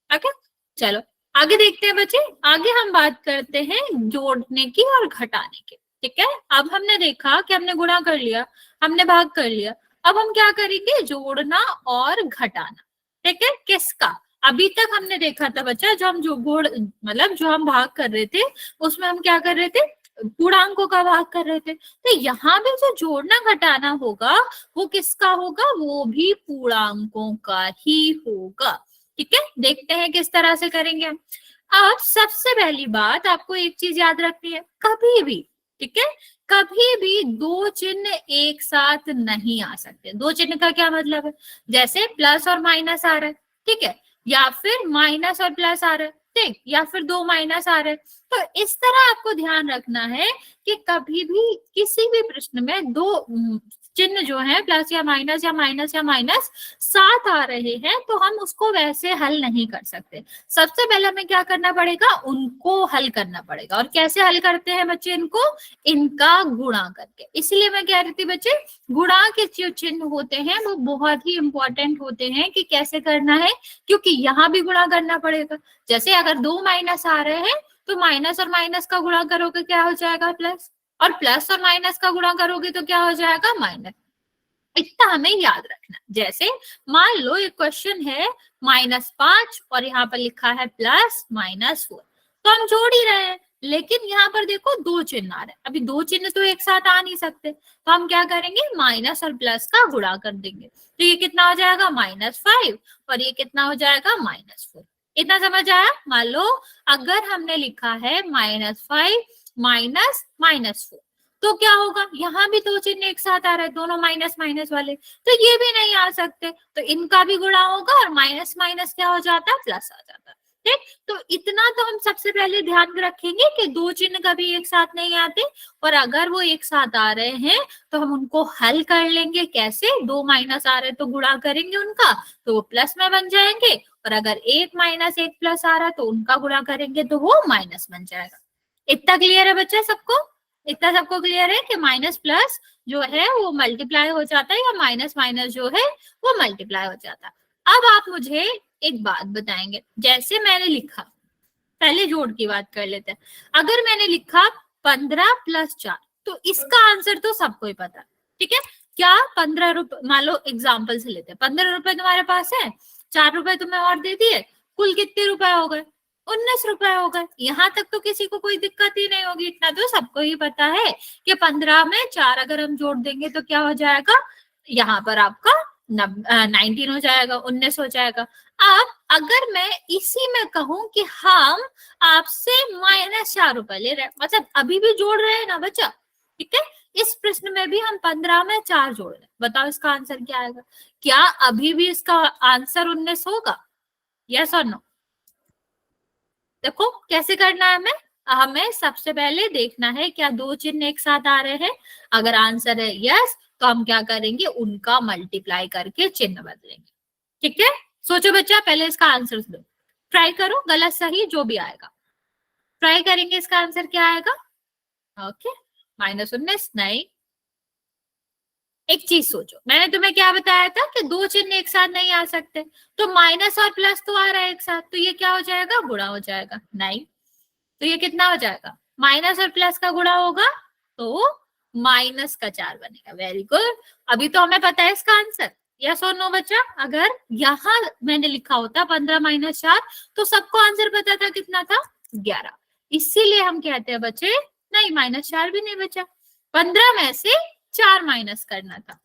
ओके, चलो आगे देखते हैं बच्चे। आगे हम बात करते हैं जोड़ने की और घटाने की। ठीक है, अब हमने देखा कि हमने गुणा कर लिया, हमने भाग कर लिया, अब हम क्या करेंगे, जोड़ना और घटाना। ठीक है, किसका, अभी तक हमने देखा था बच्चा, जो हम जो गुण मतलब जो हम भाग कर रहे थे उसमें हम क्या कर रहे थे, पूर्णांकों का भाग कर रहे थे। तो यहाँ भी जो जोड़ना घटाना होगा वो किसका होगा, वो भी पूर्णांकों का ही होगा। ठीक है, देखते हैं किस तरह से करेंगे हम। अब सबसे पहली बात आपको एक चीज याद रखनी है, कभी भी, ठीक है, कभी भी दो चिन्ह एक साथ नहीं आ सकते। दो चिन्ह का क्या मतलब है, जैसे प्लस और माइनस आ रहा है, ठीक है, या फिर माइनस और प्लस आ रहा है, ठीक, या फिर दो माइनस आ रहे हैं। तो इस तरह आपको ध्यान रखना है कि कभी भी किसी भी प्रश्न में दो चिन्ह जो है प्लस या माइनस या माइनस या माइनस साथ आ रहे हैं तो हम उसको वैसे हल नहीं कर सकते। सबसे पहले हमें क्या करना पड़ेगा, उनको हल करना पड़ेगा। और कैसे हल करते हैं बच्चे इनको, इनका गुणा करके। इसलिए मैं कह रही थी बच्चे, गुणा के जो चिन्ह होते हैं वो बहुत ही इंपॉर्टेंट होते हैं कि कैसे करना है, क्योंकि यहाँ भी गुणा करना पड़ेगा। जैसे अगर दो माइनस आ रहे हैं तो माइनस और माइनस का गुणा करोगे क्या हो जाएगा, प्लस, और प्लस और माइनस का गुणा करोगे तो क्या हो जाएगा, माइनस। इतना हमें याद रखना। जैसे मान लो एक क्वेश्चन है -5 और यहाँ पर लिखा है +-4, तो हम जोड़ ही रहे हैं, लेकिन यहाँ पर देखो दो चिन्ह आ रहे हैं। अभी दो चिन्ह तो एक साथ आ नहीं सकते, तो हम क्या करेंगे, माइनस और प्लस का गुणा कर देंगे। तो ये कितना हो जाएगा, -5, और ये कितना हो जाएगा, -4। इतना समझ आया। मान लो अगर हमने लिखा है -5 माइनस -4, तो क्या होगा, यहाँ भी दो चिन्ह एक साथ आ रहे हैं, दोनों माइनस माइनस वाले, तो ये भी नहीं आ सकते, तो इनका भी गुणा होगा और माइनस माइनस क्या हो जाता है, प्लस आ जाता है। ठीक, तो इतना तो हम सबसे पहले ध्यान रखेंगे कि दो चिन्ह कभी एक साथ नहीं आते, और अगर वो एक साथ आ रहे हैं तो हम उनको हल कर लेंगे। कैसे, दो माइनस आ रहे हैं तो गुणा करेंगे उनका, तो वो प्लस में बन जाएंगे, और अगर एक माइनस एक प्लस आ रहा है तो उनका गुणा करेंगे तो वो माइनस बन जाएगा। इतना क्लियर है बच्चा सबको, इतना सबको क्लियर है कि माइनस प्लस जो है वो मल्टीप्लाई हो जाता है, या माइनस माइनस जो है वो मल्टीप्लाई हो जाता है। अब आप मुझे एक बात बताएंगे, जैसे मैंने लिखा, पहले जोड़ की बात कर लेते हैं। अगर मैंने लिखा 15 + 4, तो इसका आंसर तो सबको ही पता है, ठीक है। क्या 15 रुपए, मान लो एग्जाम्पल से लेते हैं, 15 रुपए तुम्हारे पास है, 4 रुपए तुम्हें और दे दिए, कुल कितने रुपए हो गए, 19 रुपए हो गए। यहाँ तक तो किसी को कोई दिक्कत ही नहीं होगी, इतना तो सबको ही पता है कि 15 में 4 अगर हम जोड़ देंगे तो क्या हो जाएगा, यहाँ पर आपका 19 हो जाएगा, 19 हो जाएगा। अब अगर मैं इसी में कहूं कि हम आपसे -4 रुपए ले रहे हैं, मतलब अभी भी जोड़ रहे हैं ना बच्चा, ठीक है, इस प्रश्न में भी हम 15 में 4 जोड़ रहे हैं, बताओ इसका आंसर क्या आएगा। क्या अभी भी इसका आंसर 19 होगा, यस और नो। देखो कैसे करना है हमें, हमें सबसे पहले देखना है क्या दो चिन्ह एक साथ आ रहे हैं। अगर आंसर है यस, तो हम क्या करेंगे, उनका मल्टीप्लाई करके चिन्ह बदलेंगे। ठीक है, सोचो बच्चा, पहले इसका आंसर दो, ट्राई करो, गलत सही जो भी आएगा ट्राई करेंगे। इसका आंसर क्या आएगा, ओके, -19 नहीं, एक चीज सोचो, मैंने तुम्हें क्या बताया था कि दो चिन्ह एक साथ नहीं आ सकते, तो माइनस और प्लस तो आ रहा है एक साथ, तो ये क्या हो जाएगा, गुणा हो जाएगा। नहीं, तो ये कितना हो जाएगा, माइनस और प्लस का गुणा होगा तो माइनस का 4 बनेगा। वेरी गुड, अभी तो हमें पता है इसका आंसर। यस और नो बच्चा? अगर यहाँ मैंने लिखा होता 15 माइनस 4 तो सबको आंसर पता था, कितना था, 11। इसीलिए हम कहते हैं बच्चे नहीं, माइनस 4 भी नहीं बचा, 15 में से 4 माइनस करना था।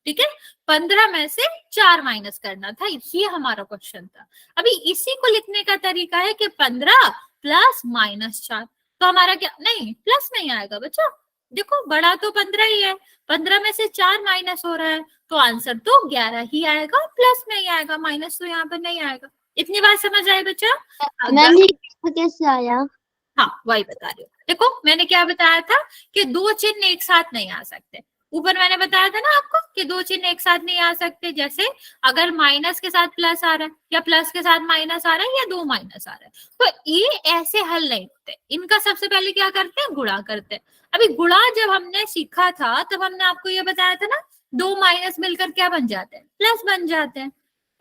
ठीक है, 15 में से 4 माइनस करना था, ये हमारा क्वेश्चन था। अभी इसी को लिखने का तरीका है कि 15 प्लस माइनस 4, तो हमारा क्या, नहीं प्लस नहीं आएगा बच्चा, देखो बड़ा तो 15 ही है, 15 में से 4 माइनस हो रहा है, तो आंसर तो 11 ही आएगा, प्लस में ही आएगा, माइनस तो यहाँ पर नहीं आएगा। इतनी बात समझ आए बच्चा? मैम ये कैसे आया? हाँ वही बता रही हूँ, देखो मैंने क्या बताया था कि दो चिन्ह एक साथ नहीं आ सकते। ऊपर मैंने बताया था ना आपको कि दो चिन्ह एक साथ नहीं आ सकते, जैसे अगर माइनस के साथ प्लस आ रहा है या प्लस के साथ माइनस आ रहा है या दो माइनस आ रहा है, तो ये ऐसे हल नहीं होते, इनका सबसे पहले क्या करते हैं, गुणा करते हैं। अभी गुणा जब हमने सीखा था तब हमने आपको ये बताया था ना, दो माइनस मिलकर क्या बन जाते हैं, प्लस बन जाते हैं।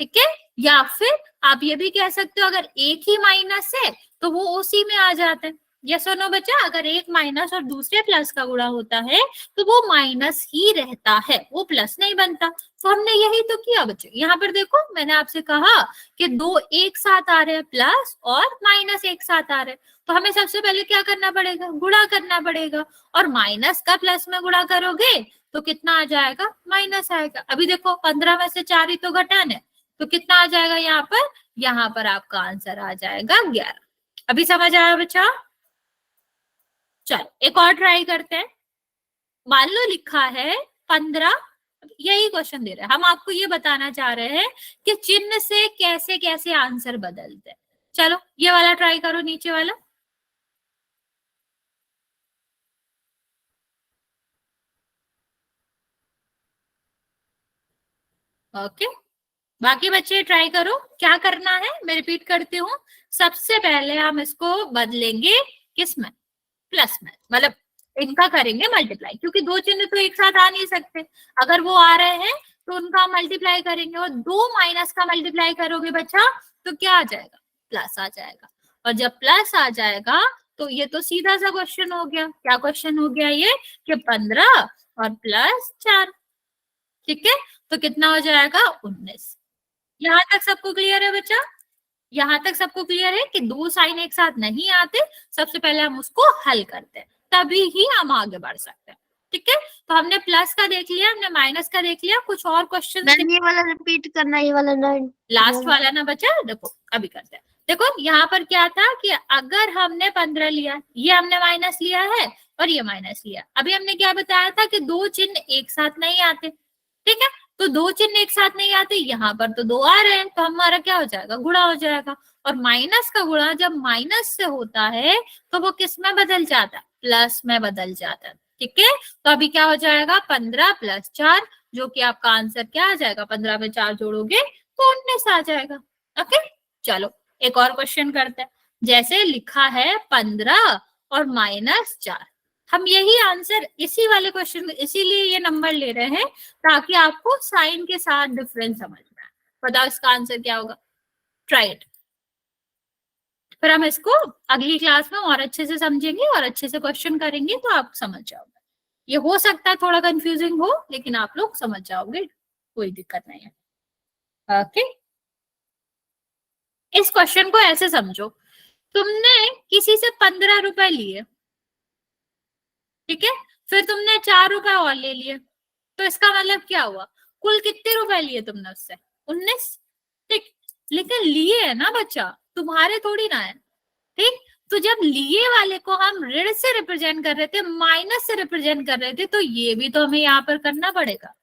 ठीक है, या फिर आप ये भी कह सकते हो अगर एक ही माइनस है तो वो उसी में आ जाते हैं। यस और नो बच्चा? अगर एक माइनस और दूसरे प्लस का गुणा होता है तो वो माइनस ही रहता है, वो प्लस नहीं बनता। तो हमने यही तो किया बच्चे। यहाँ पर देखो मैंने आपसे कहा कि दो एक साथ आ रहे हैं, प्लस और माइनस एक साथ आ रहे हैं, तो हमें सबसे पहले क्या करना पड़ेगा, गुणा करना पड़ेगा। और माइनस का प्लस में गुणा करोगे तो कितना आ जाएगा, माइनस आएगा। अभी देखो 15 में से 4 ही तो घटाना है, तो कितना आ जाएगा यहाँ पर आपका आंसर आ जाएगा 11। अभी समझ आया बच्चा? चलो एक और ट्राई करते हैं। मान लो लिखा है 15, यही क्वेश्चन दे रहे हैं, हम आपको ये बताना चाह रहे हैं कि चिन्ह से कैसे कैसे आंसर बदलते हैं। चलो ये वाला ट्राई करो, नीचे वाला। ओके, बाकी बच्चे ट्राई करो। क्या करना है मैं रिपीट करती हूँ, सबसे पहले हम इसको बदलेंगे किसमें, प्लस में, मतलब इनका करेंगे मल्टीप्लाई, क्योंकि दो चिन्ह तो एक साथ आ नहीं सकते। अगर वो आ रहे हैं तो उनका मल्टीप्लाई करेंगे, और दो माइनस का मल्टीप्लाई करोगे बच्चा तो क्या आ जाएगा, प्लस आ जाएगा। और जब प्लस आ जाएगा तो ये तो सीधा सा क्वेश्चन हो गया। क्या क्वेश्चन हो गया ये, कि 15 और प्लस 4। ठीक है, तो कितना हो जाएगा, 19। यहाँ तक सबको क्लियर है बच्चा? यहाँ तक सबको क्लियर है कि दो साइन एक साथ नहीं आते, सबसे पहले हम उसको हल करते हैं, तभी ही हम आगे बढ़ सकते हैं। ठीक है, तो हमने प्लस का देख लिया, हमने माइनस का देख लिया, कुछ और क्वेश्चन ये वाला रिपीट करना, ये वाला नहीं, लास्ट वाला ना बचा। देखो अभी करते हैं। देखो यहाँ पर क्या था कि अगर हमने 15 लिया, ये हमने माइनस लिया है और ये माइनस लिया, अभी हमने क्या बताया था कि दो चिन्ह एक साथ नहीं आते। ठीक है, तो दो चिन्ह एक साथ नहीं आते, यहाँ पर तो दो आ रहे हैं, तो हमारा क्या हो जाएगा, गुणा हो जाएगा। और माइनस का गुणा जब माइनस से होता है तो वो किस में बदल जाता है, प्लस में बदल जाता है। ठीक है, तो अभी क्या हो जाएगा, 15 प्लस 4, जो कि आपका आंसर क्या आ जाएगा, 15 में 4 जोड़ोगे तो 19 आ जाएगा। ओके, चलो एक और क्वेश्चन करते हैं। जैसे लिखा है 15 और माइनस 4, हम यही आंसर इसी वाले क्वेश्चन, इसीलिए ये नंबर ले रहे हैं ताकि आपको साइन के साथ डिफरेंस समझ में आए। बताओ इसका आंसर क्या होगा, ट्राई इट। फिर हम इसको अगली क्लास में और अच्छे से समझेंगे और अच्छे से क्वेश्चन करेंगे, तो आप समझ जाओगे। ये हो सकता है थोड़ा कंफ्यूजिंग हो, लेकिन आप लोग समझ जाओगे, कोई दिक्कत नहीं है। ओके, इस क्वेश्चन को ऐसे समझो, तुमने किसी से 15 रुपए लिए, ठीक है, फिर तुमने 4 रुपए और ले लिए, तो इसका मतलब क्या हुआ, कुल कितने रुपए लिए तुमने उससे, 19। ठीक, लेकिन लिए है ना बच्चा, तुम्हारे थोड़ी ना है। ठीक, तो जब लिए वाले को हम ऋण से रिप्रेजेंट कर रहे थे, माइनस से रिप्रेजेंट कर रहे थे, तो ये भी तो हमें यहाँ पर करना पड़ेगा।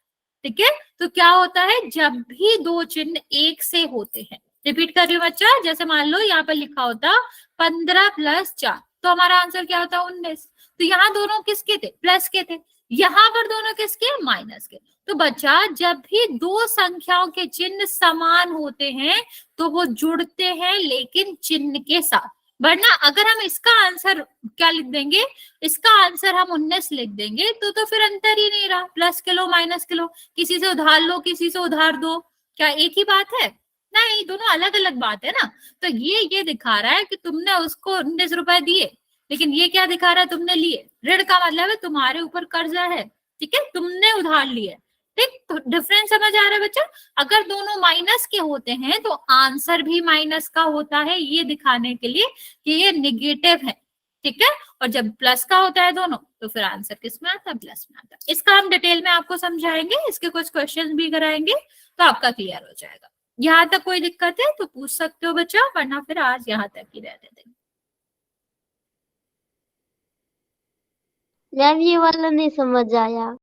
ठीक है, तो क्या होता है, जब भी दो चिन्ह एक से होते हैं, रिपीट कर रही हूँ बच्चा, जैसे मान लो यहाँ पर लिखा होता 15 प्लस 4, तो हमारा आंसर क्या होता, 19। तो यहाँ दोनों किसके थे, प्लस के थे, यहाँ पर दोनों किसके, माइनस के। तो बच्चा जब भी दो संख्याओं के चिन्ह समान होते हैं तो वो जुड़ते हैं, लेकिन चिन्ह के साथ। वरना अगर हम इसका आंसर क्या लिख देंगे, इसका आंसर हम 19 लिख देंगे तो फिर अंतर ही नहीं रहा, प्लस किलो माइनस किलो, किसी से उधार लो किसी से उधार दो, क्या एक ही बात है? नहीं, दोनों अलग अलग बात है ना। तो ये दिखा रहा है कि तुमने उसको 19 रुपए दिए, लेकिन ये क्या दिखा रहा है, तुमने लिए। ऋण का मतलब है तुम्हारे ऊपर कर्जा है, ठीक है, तुमने उधार लिए। ठीक, तो डिफरेंस समझ आ रहा है बच्चा? अगर दोनों माइनस के होते हैं तो आंसर भी माइनस का होता है, ये दिखाने के लिए कि ये निगेटिव है, ठीक है। और जब प्लस का होता है दोनों, तो फिर आंसर किस में आता है, प्लस में आता है। इसका हम डिटेल में आपको समझाएंगे, इसके कुछ क्वेश्चन भी कराएंगे, तो आपका क्लियर हो जाएगा। यहाँ तक कोई दिक्कत है तो पूछ सकते हो बच्चा, वरना फिर आज यहाँ तक ही रहने देंगे। मैम ये वाला नहीं समझ आया।